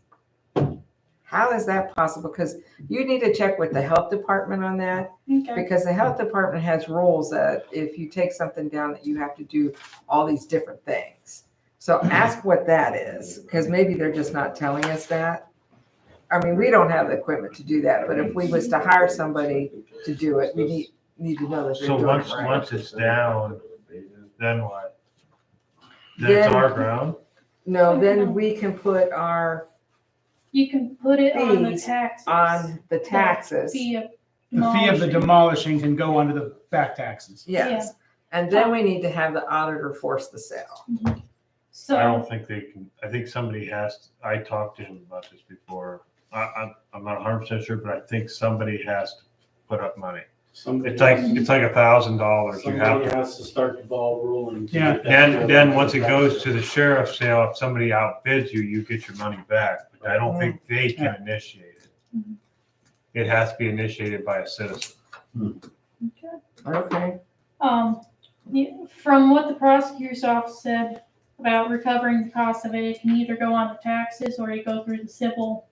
How is that possible? Because you need to check with the health department on that,
Okay.
because the health department has rules that if you take something down, that you have to do all these different things. So ask what that is, because maybe they're just not telling us that. I mean, we don't have the equipment to do that, but if we was to hire somebody to do it, we need to know that they're
So
doing
once,
it right.
once it's down, then what? Then it's
Then-
our ground?
No, then we can put our,
You can put it on the
Fees
taxes.
on the taxes.
Fee of
The fee of the
demolishing.
demolishing can go under the back taxes.
Yes, and then we need to have the auditor force the sale.
I
So,
don't think they can, I think somebody has, I talked to him about this before. I'm not 100% sure, but I think somebody has to put up money.
Somebody
It's like,
has-
it's like $1,000 you have
Somebody
to.
has to start the ball rolling. to
Yeah.
get that
Then once it goes to the sheriff's sale, if somebody outbids you, you get your money back. But I don't think they can initiate it.
Mhm.
It has to be initiated by a citizen.
Okay,
from what the prosecutor's office said about recovering the cost of it, it can either go on the taxes or you go through the civil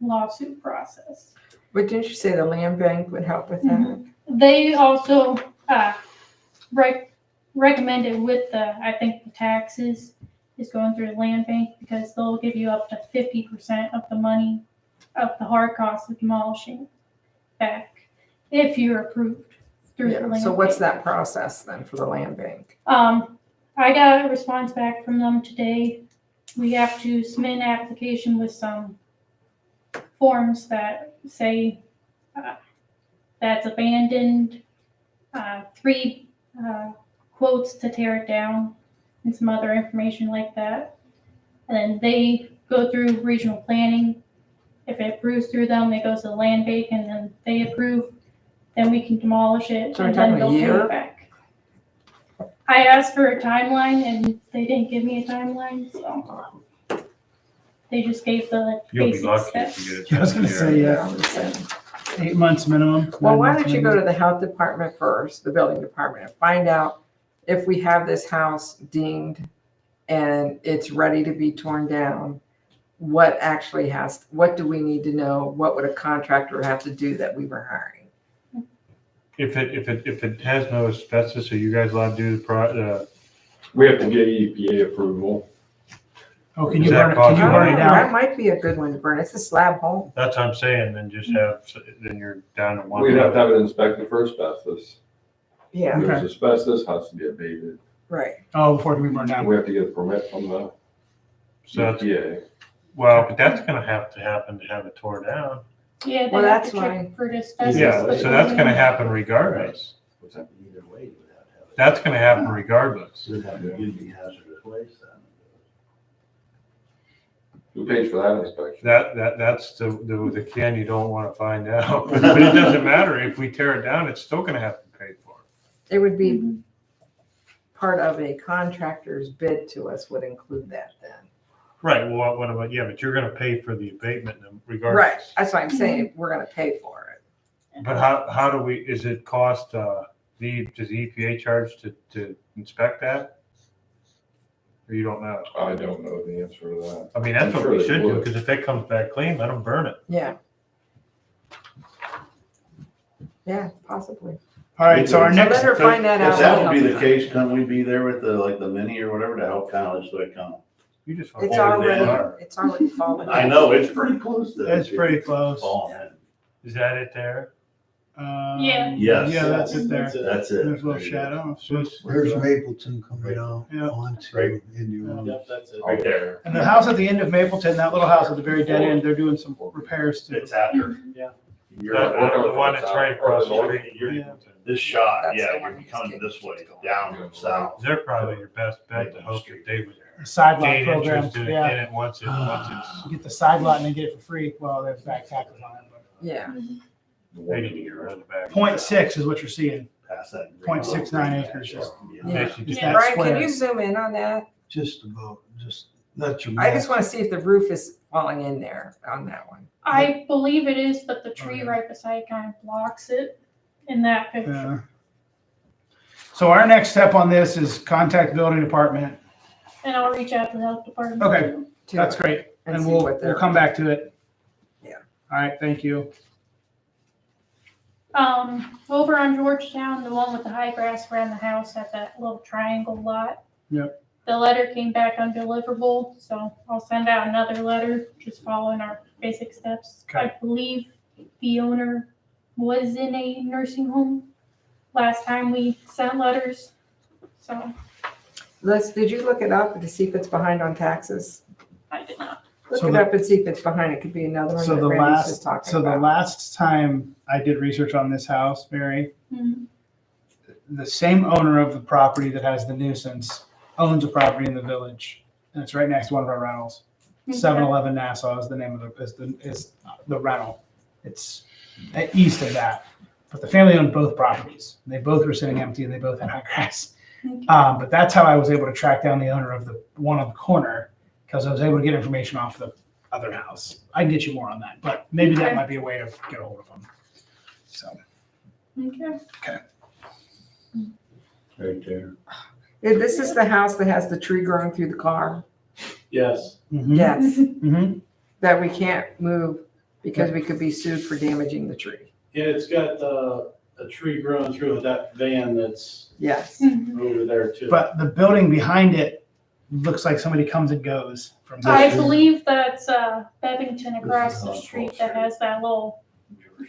lawsuit process.
but didn't you say the land bank would help with that?
They also recommended with I think the taxes is going through the land bank because they'll give you up to 50% of the money of the hard cost of demolishing back if you're approved through the
Yeah,
land
so what's
bank.
that process then for the land bank?
I got a response back from them today. We have to submit an application with some forms that say that's abandoned, 3 quotes to tear it down, and some other information like that. And then they go through regional planning. If it approves through them, it goes to the land bank, and then they approve, then we can demolish it,
So we're
and then
talking a
they'll pay
year?
it back. I asked for a timeline, and they didn't give me a timeline, so they just gave the
You'll be
basic
lucky
steps.
if you get it.
Yeah, I was gonna say, yeah,
I would say.
8 months minimum.
Well,
9
why
months
don't you go
minimum.
to the health department first, the building department, and find out if we have this house deemed and it's ready to be torn down, what do we need to know? What would a contractor have to do that we were hiring?
If it has no asbestos, are you guys allowed to do the
We have to get EPA approval.
Oh, can
Does
you
that
burn it,
cost
can you
money?
burn it
That
down?
might be a good one to burn. It's a slab home.
that's what I'm saying, then just then you're down to one.
We'd have to have it inspected for asbestos.
Yeah,
If there's asbestos, has to be abated.
right.
Oh, before it can be burned down.
We have to get a permit from the
So that's,
EPA.
well, but that's gonna have to happen to have it tore down.
Yeah,
Well,
they have
that's
to check
why-
for the asbestos.
Yeah, so that's gonna happen regardless.
Either way, you would have to have it.
That's gonna happen regardless.
You'd have to be hazardous waste then.
Who pays for that inspection?
That's the can you don't wanna find out. But it doesn't matter. If we tear it down, it's still gonna have to pay for it.
It would be part of a contractor's bid to us would include that then.
Right, well, what about, yeah, but you're gonna pay for the abatement
Right,
regardless.
that's what I'm saying. We're gonna pay for it.
But how do we, is it cost, does the EPA charge to inspect that? Or you don't know?
I don't know the answer to that.
I mean, that's
I'm
what
sure
we
they
should do,
would.
because if it comes back clean, let them burn it.
Yeah. Yeah, possibly.
All right, so our
So
next,
let her find that out.
If that would be the case, couldn't we be there with the mini or whatever to help kind of this way come?
You just.
It's
hold it down.
already fallen.
I know, it's pretty close to.
it's pretty close.
falling in.
Is that it there?
Yeah.
Yes.
Yeah, that's it there.
That's it.
There's a little shadow. So it's-
There's Mapleton coming out
Yeah.
onto
Right.
Indian.
Yep, that's it.
Right there.
And the house at the end of Mapleton, that little house at the very dead end, they're doing some repairs to.
It's after.
Yeah.
You're
The one that's right across the street.
Yeah.
this shot,
That's
yeah,
the one
you're
he's
coming
getting.
this way, down south.
They're probably your best bet to hope that they would
Side lot
gain
program,
interest in
yeah.
it once it's,
Get the side lot and then get it for free. Well, there's back taxes on it. But
Yeah.
they need to get rid of the back.
0.6 is what you're seeing.
Past that.
0.69 acres, just-
Yeah.
They should just-
That
Brian,
square.
can you zoom in on that?
Just about, just let your.
I just want to see if the roof is falling in there on that one.
I believe it is, but the tree
Okay.
right beside kind of blocks it. in that picture.
Yeah. So our next step on this is contact building department.
And I'll reach out to the health department.
Okay.
too.
to
That's
it
great. And
see
we'll
what they're-
come back to it.
Yeah.
All right, thank you.
Over on Georgetown, the one with the high grass around the house at that little triangle lot.
Yep.
The letter came back undeliverable, so I'll send out another letter, just following our basic steps.
Okay.
I believe the owner was in a nursing home last time we sent letters, so
Les, did you look it up to see if it's behind on taxes?
I did not.
Look
So
it
the-
up and see if it's behind. It could be another one
So
that
the
Randy's just talking
so the
about.
last time I did research on this house, Mary,
Mhm.
the same owner of the property that has the nuisance owns a property in the village. And it's right next to one of our rentals. 711 Nassau is the name of is the rental. It's east of that. But the family owned both properties. They both were sitting empty and they both had high grass.
Okay.
But that's how I was able to track down the owner of the one on the corner, because I was able to get information off the other house. I can get you more on that, but maybe that
Okay.
might be a way to get a hold of them. So,
Okay.
Right there.
This is the house that has the tree growing through the car.
Yes,
Yes,
Mhm.
that we can't move because we could be sued for damaging the tree.
yeah, it's got a tree growing through that van that's
Yes.
Mhm.
over there too.
But the building behind it looks like somebody comes and goes from
I
this.
believe that's Bevington across
This is
the
on
street
12th
that has that little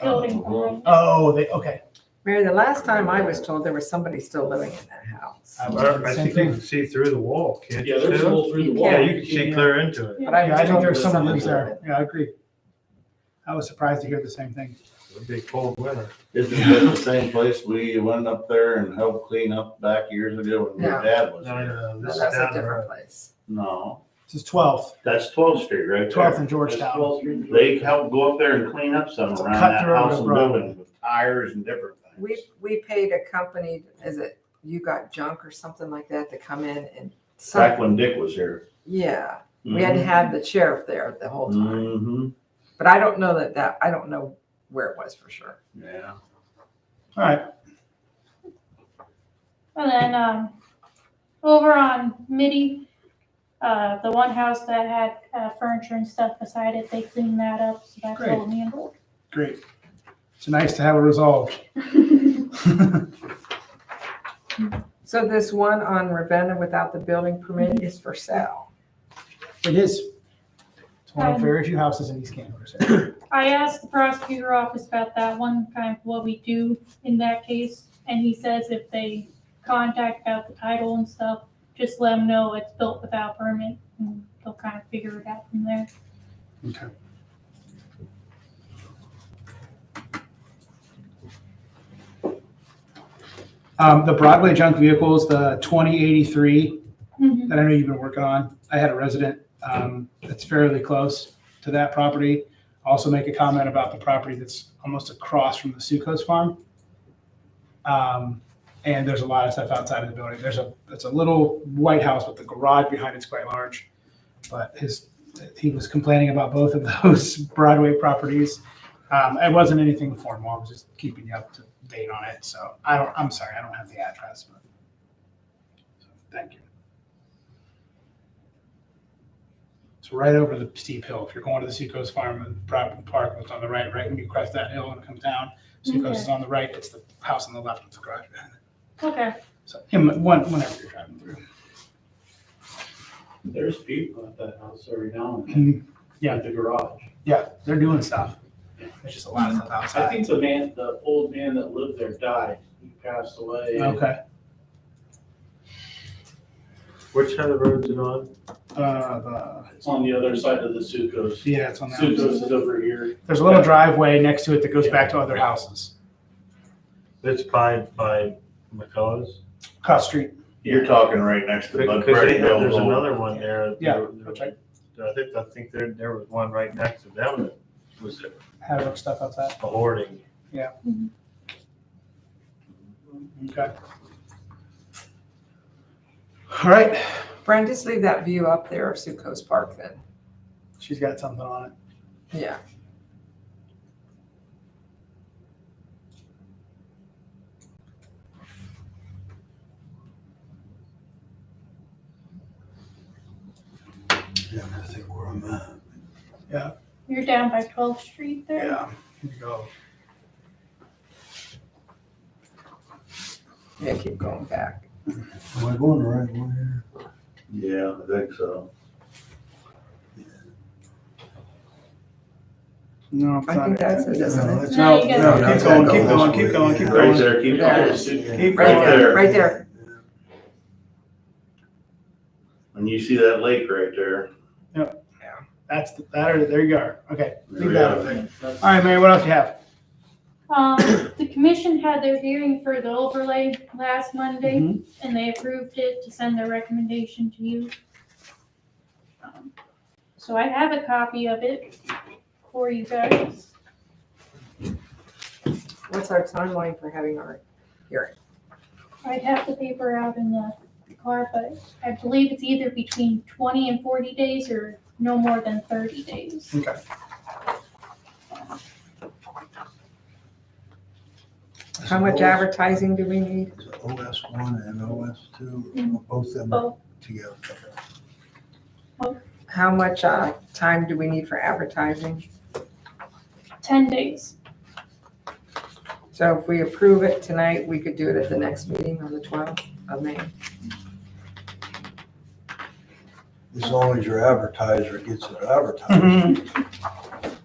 building behind it.
Oh, okay.
Mary, the last time I was told there was somebody still living in that house.
I was
I
thinking the same
think you
thing.
can see through the wall, can't
Yeah,
you?
there's a
too?
hole through the
You
wall.
Yeah, you can see clear into it.
But I
Yeah,
was
I think
told
there's
that
someone
somebody
lives
lived
there.
in it.
Yeah, I agree. I was surprised to hear the same thing.
It'd be a cold winter.
Isn't that the same place we went up there and helped clean up back years ago when your
No.
dad was
No,
here?
no,
No,
this is
that's a
down the
different
road.
place.
No,
This is 12th,
that's 12th Street right
12th
there.
in Georgetown.
12th Street.
They helped go up there and clean up some
It's a
around
cut
that
through
house
the
and
road.
buildings with tires and different things.
We paid a company, is it You Got Junk or something like that, to come in and.
Back when Dick was here.
Yeah, we had to have the sheriff there the whole time.
Mm-hmm,
But I don't know I don't know where it was for sure.
yeah.
All right.
And then over on Midi, the one house that had furniture and stuff beside it, they cleaned that up, so that's
Great.
all handled.
Great. It's nice to have it resolved.
So this one on Ravenna without the building permit is for sale.
It is. It's one of very few houses in East Canada.
I asked the prosecutor office about that one, kind of what we do in that case, and he says if they contact about the title and stuff, just let them know it's built without permit, and they'll kind of figure it out from there.
Okay. The Broadway junk vehicles, the 2083
Mhm.
that I know you've been working on. I had a resident that's fairly close to that property also make a comment about the property that's almost across from the Sucos farm. And there's a lot of stuff outside of the building. It's a little white house, but the garage behind it's quite large. But he was complaining about both of those Broadway properties. It wasn't anything formal. I was just keeping you up to date on it. So I'm sorry, I don't have the address, but thank you. It's right over the steep hill. If you're going to the Sucos Farm and Park, it's on the right when you crest that hill and come down. Sucos is on the right. It's the house on the left with the garage behind it.
Okay.
So whenever you're driving through.
There's people at that house every now and then.
Yeah.
At the garage.
Yeah, they're doing stuff. There's just a lot of stuff
I
outside.
think the old man that lived there died. He passed away.
Okay.
Which side of the road is it on?
It's on the other side of the Sucos.
Yeah, it's on the opposite.
Sucos is over here.
There's a little driveway next to it that goes back to other houses.
It's by McCullough's.
Cross street.
You're talking right next to
Because
Bud Bread
there's
Hill.
another one there.
Yeah, that's right.
I think there was one right next to them that was
Had a bunch of stuff outside.
a hoarding.
Okay. All right.
Brian, just leave that view up there of Sucos Park then.
She's got something on it.
Yeah.
trying to think where I'm at.
You're down by 12th Street there.
Yeah, here we go.
Yeah, keep going back.
Am I going the right way here?
Yeah, I think so.
No, it's
I
not
think
it.
that's it, isn't
No,
it?
it's
No,
not.
you gotta-
No,
No,
keep going, keep
go
going,
this
keep
way,
going,
yeah.
keep
Right
going.
there, keep
There.
going.
Keep
Right
going.
there, right there.
When you see that lake right there.
That's there you go. Okay,
There
leave
we
that
go.
up there. All right, Mary, what else you have?
The commission had their hearing for the overlay last Monday, and they approved it to send their recommendation to you. So I have a copy of it for you guys.
What's our timeline for having our hearing?
I have the paper out in the car, but I believe it's either between 20 and 40 days or no more than 30 days.
Okay.
How much advertising do we need?
Is it OS1 and OS2, both of them
Both.
together?
How much time do we need for advertising?
10 days.
So if we approve it tonight, we could do it at the next meeting on the 12th of May.
As long as your advertiser gets it advertised.
Mhm.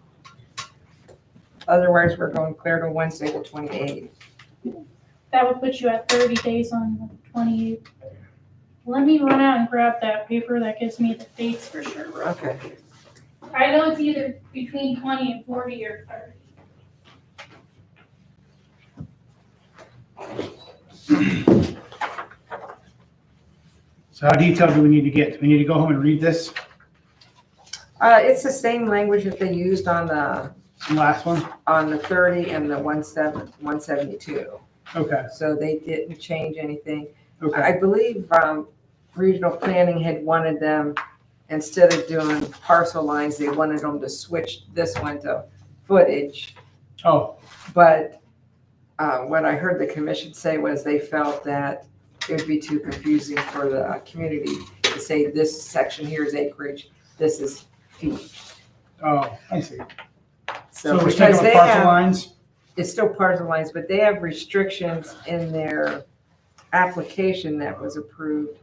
Otherwise, we're going clear to Wednesday, the 28th.
That would put you at 30 days on the 28th. Let me run out and grab that paper that gives me the dates for sure.
Okay.
I know it's either between 20 and 40 or 30.
So how detailed do we need to get? Do we need to go home and read this
It's the same language that they used on the
last one?
30 and the 172.
Okay,
So they didn't change anything.
okay.
I believe regional planning had wanted them, instead of doing parcel lines, they wanted them to switch this one to footage.
Oh,
But what I heard the commission say was they felt that it would be too confusing for the community to say this section here is acreage, this is feet.
oh, I see.
So
So we're sticking
because
with
they
parcel
have,
lines?
it's still parcel lines, but they have restrictions in their application that was approved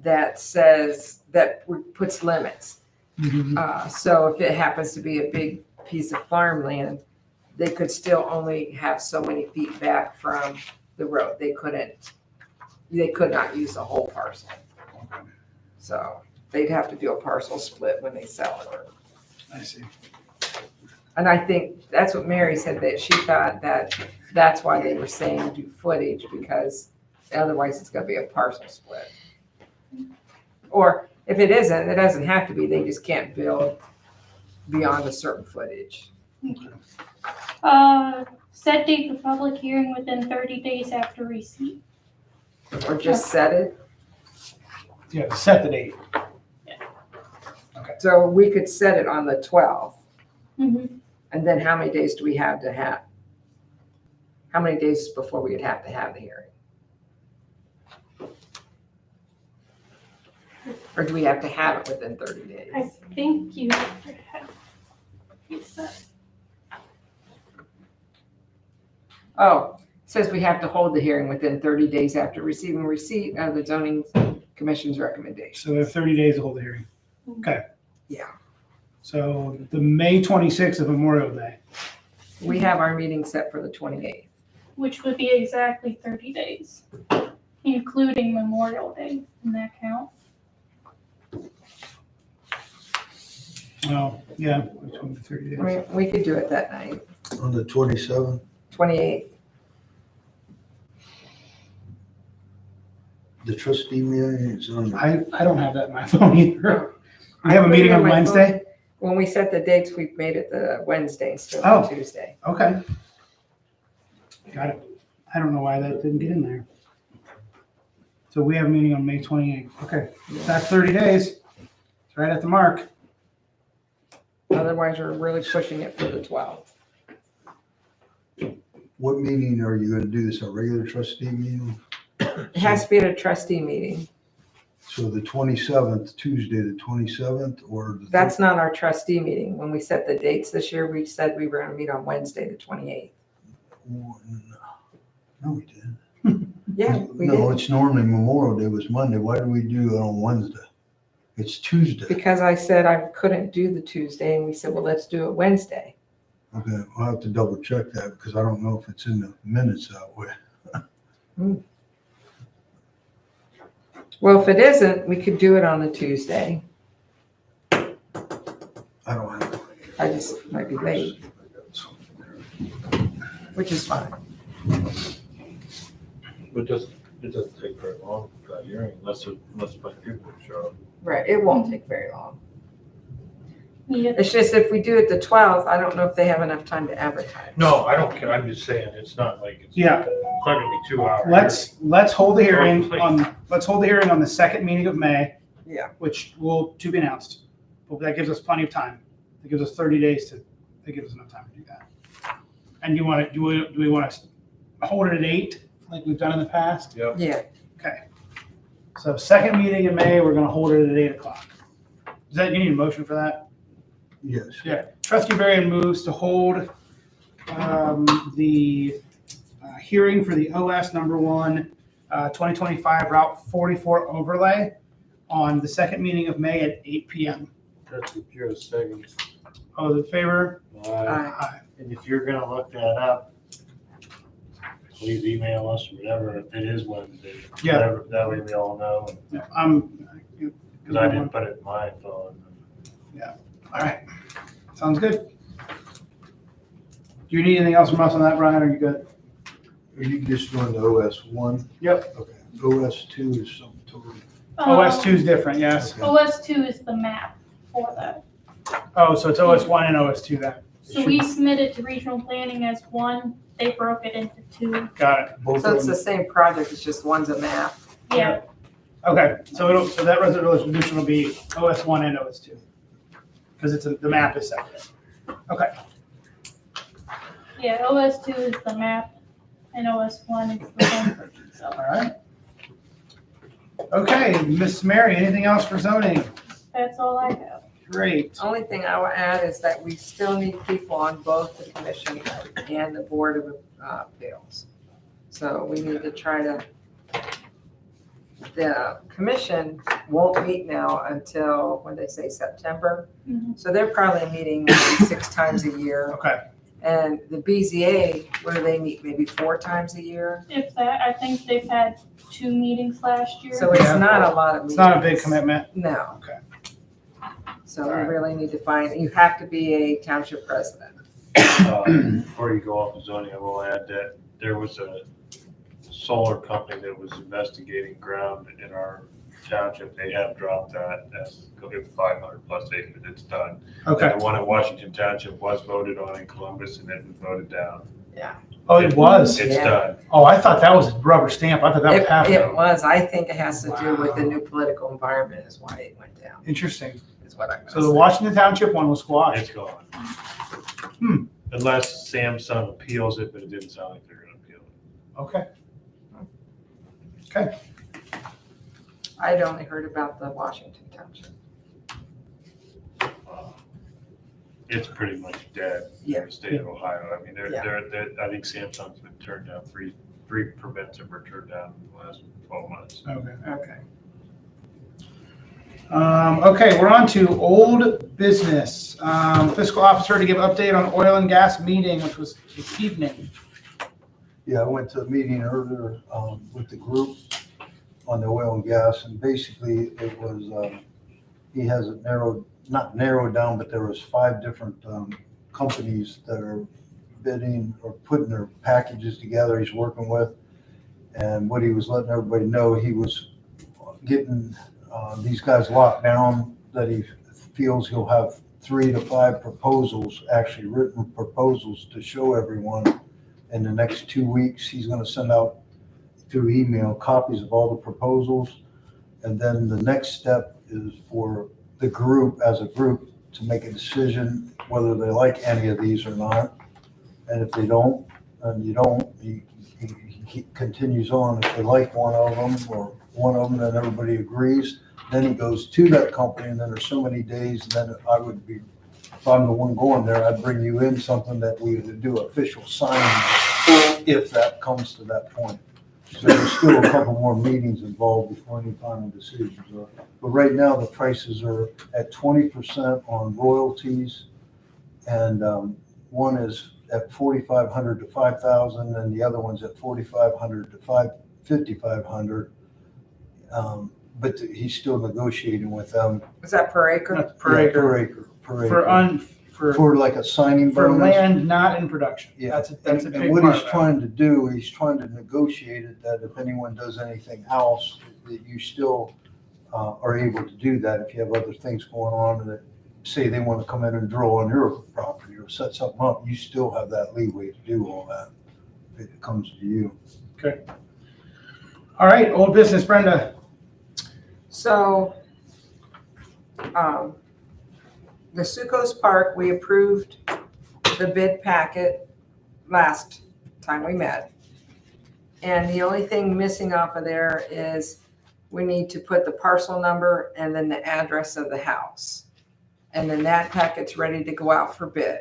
that says, that puts limits.
Mhm.
So if it happens to be a big piece of farmland, they could still only have so many feet back from the road. They could not use the whole parcel. So they'd have to do a parcel split when they sell it.
I see.
And I think that's what Mary said, that she thought that that's why they were saying do footage, because otherwise it's gonna be a parcel split. Or if it isn't, it doesn't have to be, they just can't build beyond a certain footage.
Set date for public hearing within 30 days after receipt.
Or just set it.
You have to set the date.
So we could set it on the 12th.
Mm-hmm.
And then how many days do we have to have? How many days before we would have to have the hearing? Or do we have to have it within 30 days?
I think you have to have it set.
Oh, it says we have to hold the hearing within 30 days after receiving receipt of the zoning commission's recommendation.
So we have 30 days to hold the hearing. Okay.
Yeah.
So the May 26th of Memorial Day.
We have our meeting set for the 28th.
Which would be exactly 30 days, including Memorial Day in that count.
Oh, yeah, between the 30 days.
We could do it that night,
On the 27th,
28th.
the trustee meeting is on the,
I don't have that in my phone either. We have a meeting on Wednesday?
When we set the dates, we made it the Wednesday instead
Oh.
of Tuesday.
Okay. Got it. I don't know why that didn't get in there. So we have a meeting on May 28th. Okay, that's 30 days. It's right at the mark.
Otherwise, we're really pushing it for the 12th.
what meeting are you gonna do this, a regular trustee meeting?
It has to be at a trustee meeting.
So the 27th, Tuesday, the 27th, or the
That's not our trustee meeting. When we set the dates this year, we said we were gonna meet on Wednesday, the 28th.
No, we didn't.
Yeah, we
No,
did.
it's normally Memorial Day was Monday. Why do we do it on Wednesday? It's Tuesday.
Because I said I couldn't do the Tuesday, and we said, well, let's do it Wednesday.
Okay, I'll have to double check that because I don't know if it's in the minutes that way.
Well, if it isn't, we could do it on the Tuesday.
I don't have.
I just might be late, which is fine.
But it doesn't take very long for that hearing unless my people show up.
Right, it won't take very long.
Yeah,
It's just if we do it the 12th, I don't know if they have enough time to advertise.
No, I don't care. I'm just saying, it's not like it's.
Yeah.
It's not gonna be 2 hours.
Let's hold the hearing on the second meeting of May.
Yeah.
Which will, to be announced. But that gives us plenty of time. That gives us 30 days that gives us enough time to do that. And do we want to hold it at 8, like we've done in the past?
Yep.
Yeah,
Okay. So second meeting in May, we're gonna hold it at 8 o'clock. You need a motion for that?
Yes.
Yeah. Trustee Varian moves to hold the hearing for the OS number 1, 2025 Route 44 overlay on the second meeting of May at 8 p.m.
That's if you're a second.
All those in favor?
Aye.
And if you're gonna look that up, please email us or whatever, if it is Wednesday.
Yeah.
Whatever, that way we all know,
Yeah,
because I didn't put it in my phone.
All right. Sounds good. Do you need anything else from us on that, Brian? Are you good?
Are you just doing the OS 1?
Yep.
Okay. OS 2 is something totally.
OS 2 is different, yes.
OS 2 is the map for that.
Oh, so it's OS 1 and OS 2 then.
So we submitted to regional planning as 1, they broke it into 2.
Got it.
Both
so
of
it's the
them.
same project, it's just one's a map.
Yeah,
Okay, so that resolution will be OS 1 and OS 2. Because the map is separate. Okay.
yeah, OS 2 is the map and OS 1 is the home purchase.
All right. Okay, Miss Mary, anything else for zoning?
That's all I have.
Great.
Only thing I will add is that we still need people on both the commission and the Board of Appeals. So we need to try to, the commission won't meet now until, when they say September.
Mhm.
So they're probably meeting maybe 6 times a year.
Okay.
And the BZA, where do they meet? Maybe 4 times a year?
If that, I think they've had 2 meetings last year.
So it's
Yeah.
not a lot of meetings.
It's not a big commitment.
No.
Okay.
So
All
we
right.
really need to find, you have to be a township president.
Before you go off the zoning, I will add that there was a solar company that was investigating ground in our township. They have dropped that as 500 plus acres. It's done.
Okay.
And the one in Washington Township was voted on in Columbus and it was voted down.
Oh, it was?
It's
Yeah.
done.
Oh, I thought that was a rubber stamp. I thought that was
It
happening.
was, I think it has to do with the
Wow.
new political environment is why it went down,
Interesting.
is what I'm
So
gonna
the
say.
Washington Township one was squashed.
It's gone.
Hmm.
Unless Samsung appeals it, but it didn't sound like they're gonna appeal it.
Okay. Okay.
I'd only heard about the Washington Township.
It's pretty much dead in
Yeah.
the state of Ohio. I mean,
Yeah.
I think Samsung's been turned down, three permits have been turned down in the last 12 months.
Okay.
Okay.
Okay, we're on to old business. Fiscal officer to give update on oil and gas meeting, which was this evening.
Yeah, I went to a meeting earlier with the group on the oil and gas, and basically it was, he has it not narrowed down, but there was 5 different companies that are bidding or putting their packages together he's working with. And what he was letting everybody know, he was getting these guys locked down, that he feels he'll have 3 to 5 proposals, actually written proposals to show everyone. In the next 2 weeks, he's gonna send out through email copies of all the proposals. And then the next step is for the group, as a group, to make a decision whether they like any of these or not. And if they don't, then you don't, he continues on. If they like one of them or one of them, then everybody agrees. Then he goes to that company, and then there's so many days, and then I would be, if I'm the one going there, I'd bring you in something that we would do official signing if that comes to that point. So there's still a couple more meetings involved before any final decisions are. But right now, the prices are at 20% on royalties, and one is at 4,500 to 5,000, and the other one's at 4,500 to 5,500. But he's still negotiating with them.
Is that per acre?
That's per
Yeah,
acre.
Per
For
acre. For like a signing
for
bonus.
land not in production.
Yeah.
That's a
And
big
what
part
he's
of that.
trying to do, he's trying to negotiate it that if anyone does anything else, that you still are able to do that if you have other things going on, and that, say they want to come in and drill on your property or set something up, you still have that leeway to do all that if it comes to you.
All right, old business, Brenda.
So, the Succo's Park, we approved the bid packet last time we met. And the only thing missing off of there is we need to put the parcel number and then the address of the house. And then that packet's ready to go out for bid.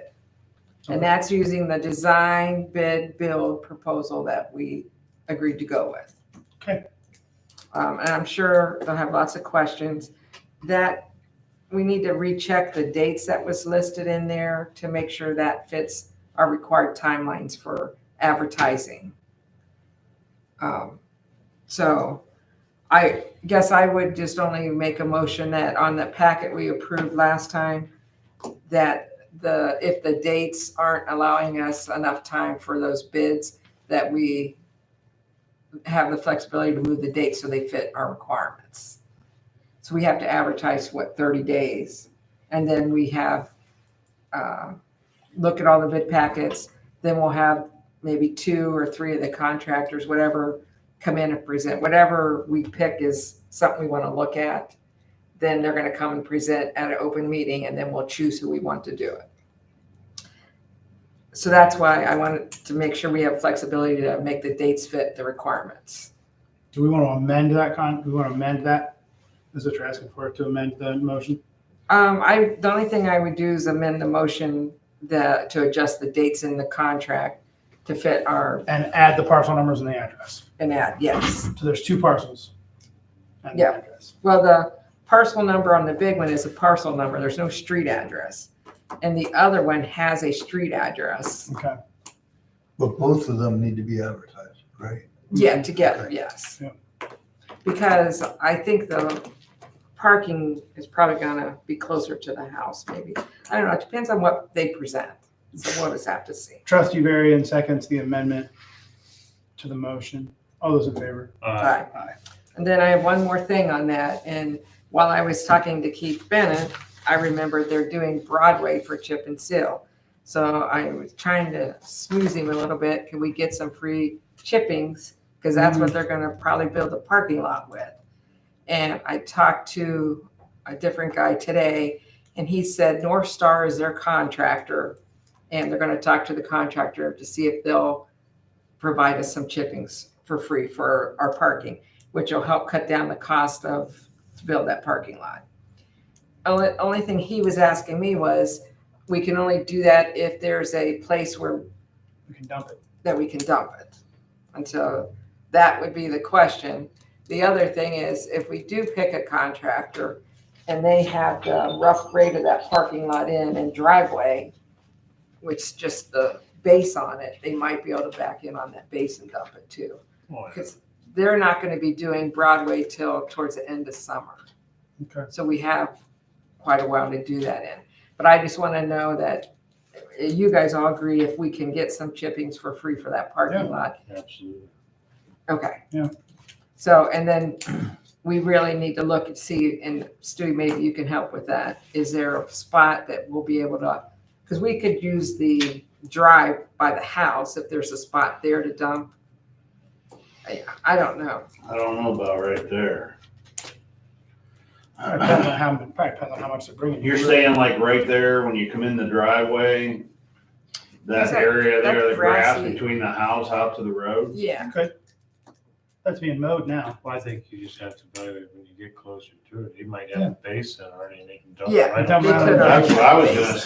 And that's using the design bid build proposal that we agreed to go with.
Okay.
And I'm sure they'll have lots of questions. That we need to recheck the dates that was listed in there to make sure that fits our required timelines for advertising. So I guess I would just only make a motion that on the packet we approved last time, that if the dates aren't allowing us enough time for those bids, that we have the flexibility to move the dates so they fit our requirements. So we have to advertise, 30 days? And then we have, look at all the bid packets. Then we'll have maybe 2 or 3 of the contractors, whatever, come in and present. Whatever we pick is something we want to look at. Then they're going to come and present at an open meeting, and then we'll choose who we want to do it. So that's why I wanted to make sure we have flexibility to make the dates fit the requirements.
Do we want to amend that do we want to amend that? Is what you're asking for, to amend the motion?
The only thing I would do is amend the motion to adjust the dates in the contract to fit our,
And add the parcel numbers and the address.
and add, yes.
So there's 2 parcels. And the
Yeah.
address.
Well, the parcel number on the big one is a parcel number. There's no street address. And the other one has a street address.
Okay.
But both of them need to be advertised, right?
Yeah, together,
Okay.
yes.
Yeah.
Because I think the parking is probably gonna be closer to the house, maybe. I don't know, it depends on what they present. So we'll just have to see.
Trustee Varian seconds the amendment to the motion. All those in favor?
Right.
Aye.
And then I have one more thing on that. And while I was talking to Keith Bennett, I remembered they're doing Broadway for chip and seal. So I was trying to smooth him a little bit. Can we get some free chippings? Because that's what they're going to probably build a parking lot with. And I talked to a different guy today, and he said North Star is their contractor, and they're going to talk to the contractor to see if they'll provide us some chippings for free for our parking, which will help cut down the cost to build that parking lot. Only thing he was asking me was, we can only do that if there's a place where
We can dump it.
that we can dump it. And so that would be the question. The other thing is, if we do pick a contractor and they have the rough grade of that parking lot in and driveway, which is just the base on it, they might be able to back in on that base and dump it too. Because they're not going to be doing Broadway till towards the end of summer.
Okay.
So we have quite a while to do that in. But I just want to know that you guys all agree if we can get some chippings for free for that parking lot.
Absolutely.
Okay.
Yeah.
So, and then we really need to look and see, and Stu, maybe you can help with that. Is there a spot that we'll be able to, because we could use the drive by the house if there's a spot there to dump. I don't know.
I don't know about right there.
Probably depends on how much they're bringing.
You're saying like right there when you come in the driveway, that area there, the grass
grassy.
between the house out to the road?
Yeah.
That That's being mowed now.
Well, I think you just have to evaluate when you get closer to it. He might have a basin already and they can dump it
Yeah,
right
dump
on
it
the
out.
side.
That's what I was gonna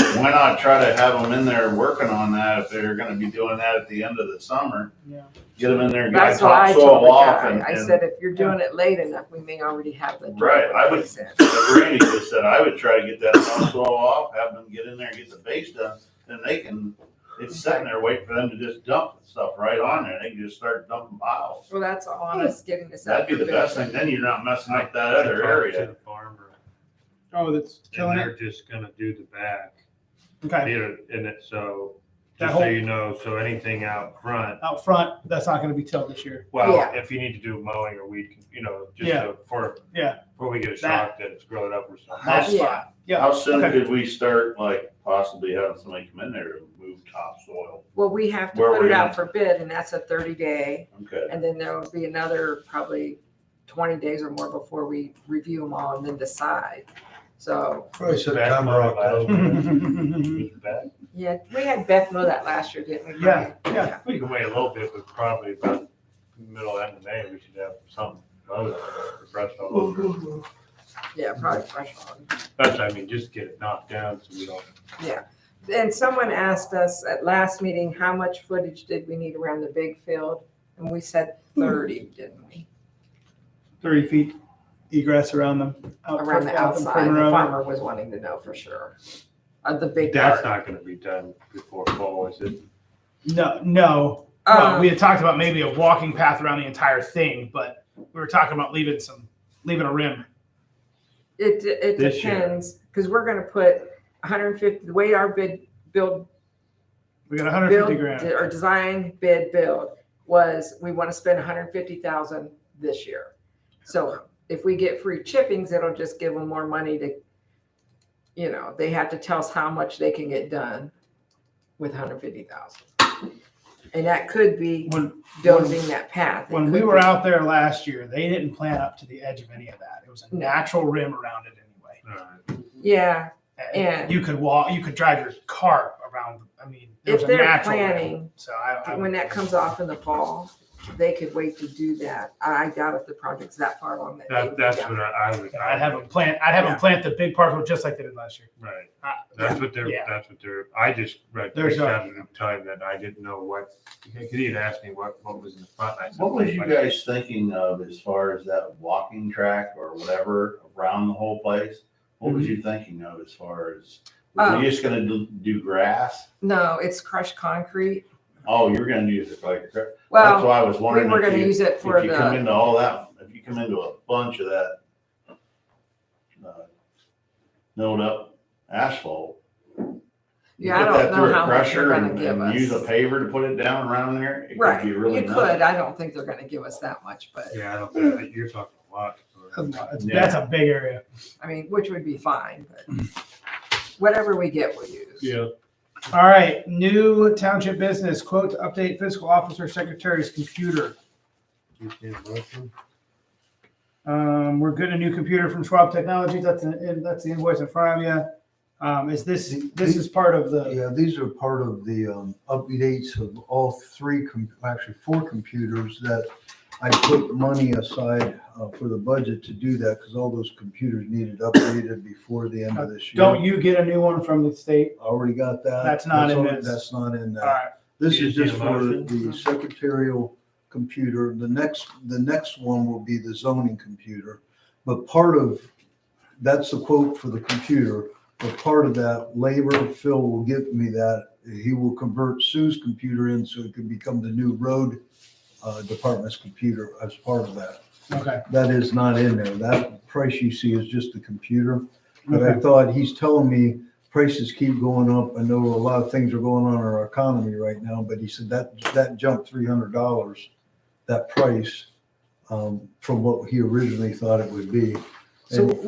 say. Why not try to have them in there working on that if they're gonna be doing that at the end of the summer?
Yeah.
Get them in there, get
That's what I told
topsoil
the
off
guy.
and.
I said, if you're doing it late enough, we may already have the.
Right, I would,
driveway
as Randy just said, I would try to get that topsoil off, have them get in there and get the base done, then they can, it's sitting there waiting for them to just dump the stuff right on there, they can just start dumping piles.
Well, that's all on us getting this out.
That'd be the
for
best
bid.
thing, then you're not messing up that
I
other
talked
area.
to the farmer,
Oh, that's
and
killing
they're
it.
just gonna do the back.
Okay.
In it, so,
That
just so
whole-
you know, so anything out front,
Out front, that's not gonna be tilled this year.
well,
Yeah.
if you need to do mowing or weed, just
Yeah.
so for,
Yeah.
before we get a
That-
shock that it's grown up or something.
That's
Yeah.
fine. Yeah.
How soon
Okay.
could we start, like, possibly having somebody come in there to move topsoil?
Well, we have to
Where
put
we're
it
gonna-
out for bid, and that's a 30-day,
Okay,
and then there will be another probably 20 days or more before we review them all and then decide. So,
Probably
It's bad
September,
mowing last
October.
year. It's bad.
yeah, we had Beth mow that last year, didn't we?
Yeah,
Brian?
yeah.
We can wait a little bit, but probably about middle, end of May, we should have some mowed, brushed all over.
Yeah, probably fresh on.
That's, I mean, just get it knocked down so we don't.
And someone asked us at last meeting, how much footage did we need around the big field? And we said 30, didn't we?
30 feet egress around the.
Around the outside,
perimeter
the
of it.
farmer was wanting to know for sure. The big
That's
part.
not gonna be done before fall, is it?
No. Well,
Um,
we had talked about maybe a walking path around the entire thing, but we were talking about leaving a rim.
It
This year.
depends, because we're gonna put 150, the way our build,
We got 150 grand.
or design, build was, we want to spend 150,000 this year. So if we get free chippings, it'll just give them more money to, they have to tell us how much they can get done with 150,000. And that could be
When,
building that path. It
when we
could
were
be-
out there last year, they didn't plan up to the edge of any of that. It was a natural rim around it anyway.
Yeah,
And
And-
you could walk, you could drive your car around. I mean, it was
if
a
they're
natural rim.
planning,
So I
when that comes off in the fall, they could wait to do that. I doubt if the project's that far along that. they would
That's
do
what I would.
I'd have them plant. I'd have them plant the big parcel just like they did last year.
Right,
Yeah.
that's what they're, I just
There's
reached
a-
out at the time that I didn't know what, because he had asked me what was in the front. and I said,
what was you guys thinking of as far as that walking track or whatever around the whole place? What was you thinking of as far as, were you just gonna do grass?
No, it's crushed concrete.
Oh, you're gonna use it like, that's
Well,
why I was
we
wondering
were
if
gonna
you,
use it for
if you come
the,
into all that, if you come into a bunch of that milled up asphalt. you
Yeah, I
put
don't
that
know
through a
how much
crusher
they're gonna
and-
give
and Use a
us.
paver to put it down around there, it could
right,
be really
you
nice.
could. I don't think they're gonna give us that much, but,
Yeah, I don't think, you're talking a lot.
That's a big area.
I mean, which would be fine, but whatever we get, we'll use.
Yeah.
All right, new township business quote to update fiscal officer secretary's computer. We're getting a new computer from Schwab Technologies. That's the invoice in front of you. Is this is part of the?
Yeah, these are part of the updates of all three, actually four computers that I put money aside for the budget to do that because all those computers needed updated before the end of this year.
Don't you get a new one from the state?
Already got that.
That's not in
already-
this.
That's not in
All
that.
right.
This
You
is
just
just
need a
for
motion?
the secretarial computer. The next one will be the zoning computer. But part of, that's the quote for the computer. But part of that labor, Phil will give me that. He will convert Sue's computer in so it can become the new road department's computer as part of that.
Okay.
That is not in there. That price you see is just the computer. But I
Okay.
thought, he's telling me prices keep going up. I know a lot of things are going on in our economy right now, but he said that jumped $300, that price, from what he originally thought it would be.
So
And-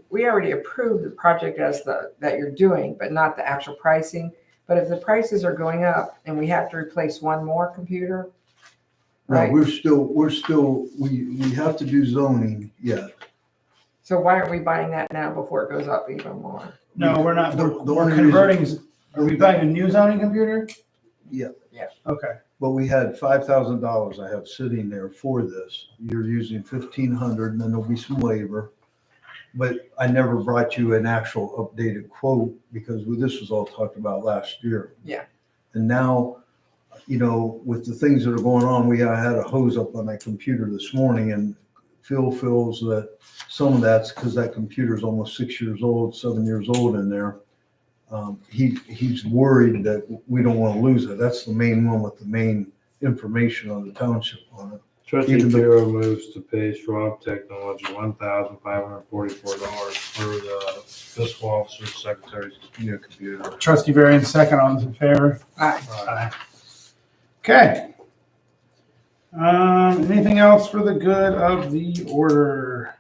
we already approved the project as that you're doing, but not the actual pricing. But if the prices are going up and we have to replace one more computer,
No,
right?
we have to do zoning yet.
So why aren't we buying that now before it goes up even more?
No, we're not.
The
We're
only
converting. Are we buying a new zoning computer?
Yeah.
Yeah.
Okay.
But we had $5,000 I have sitting there for this. You're using 1,500 and then there'll be some labor. But I never brought you an actual updated quote because this was all talked about last year.
Yeah.
And now, you know, with the things that are going on, I had a hose up on my computer this morning and Phil feels that some of that's because that computer's almost 6 years old, 7 years old in there. He's worried that we don't want to lose it. That's the main one with the main information on the township on it.
Trustee
Even though-
Bureau moves to pay Schwab Technology $1,544 for the fiscal officer's secretary's new computer.
Trustee Varian, second. All those in favor?
Aye.
Aye. Okay. Anything else for the good of the order?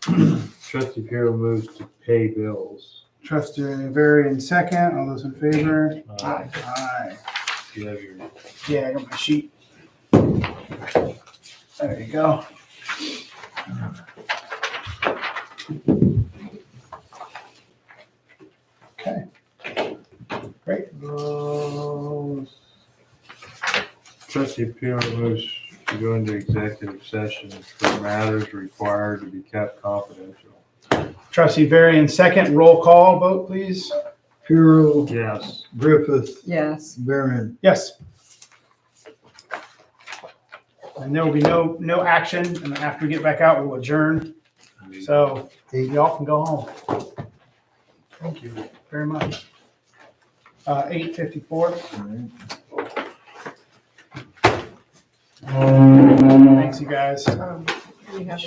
Trustee Bureau moves to pay bills.
Trustee Varian, second. All those in favor?
Aye.
Aye.
You have your
Yeah, I got my sheet. There you go. Okay. Great.
Trustee Bureau moves to go into executive session for matters required to be kept confidential.
Trustee Varian, second. Roll call vote, please.
Puro,
Yes.
Griffith,
Yes.
Varian.
Yes. And there will be no action, and after we get back out, we'll adjourn. So y'all can go home. Thank you very much. 8:54. Thanks, you guys.
We have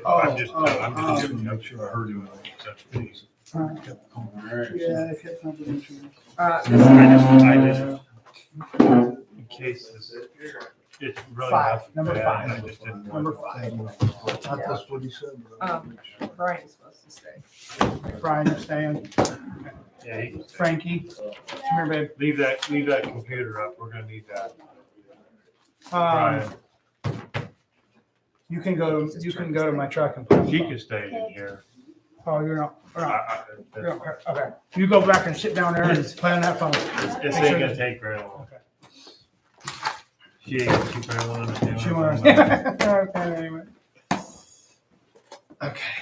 I'm just
Make sure I heard you.
Yeah, I kept confidential.
In case it's really
Five,
nothing
number
bad,
five.
I just didn't want
Number
to-
5.
I thought that's what he said. but I wanted to make sure.
Brian's supposed to stay.
Brian, you're staying.
Yeah, he can stay.
Frankie, come here,
Leave that computer up, we're gonna need that.
babe.
Brian,
You can go to my truck and put
she
it.
can stay in here.
Oh, you're not.
I-
You're not. Okay. You go back and sit down there and play on that phone.
This ain't gonna take very long. She probably wanted to do it.
She wants. Okay, anyway. Okay.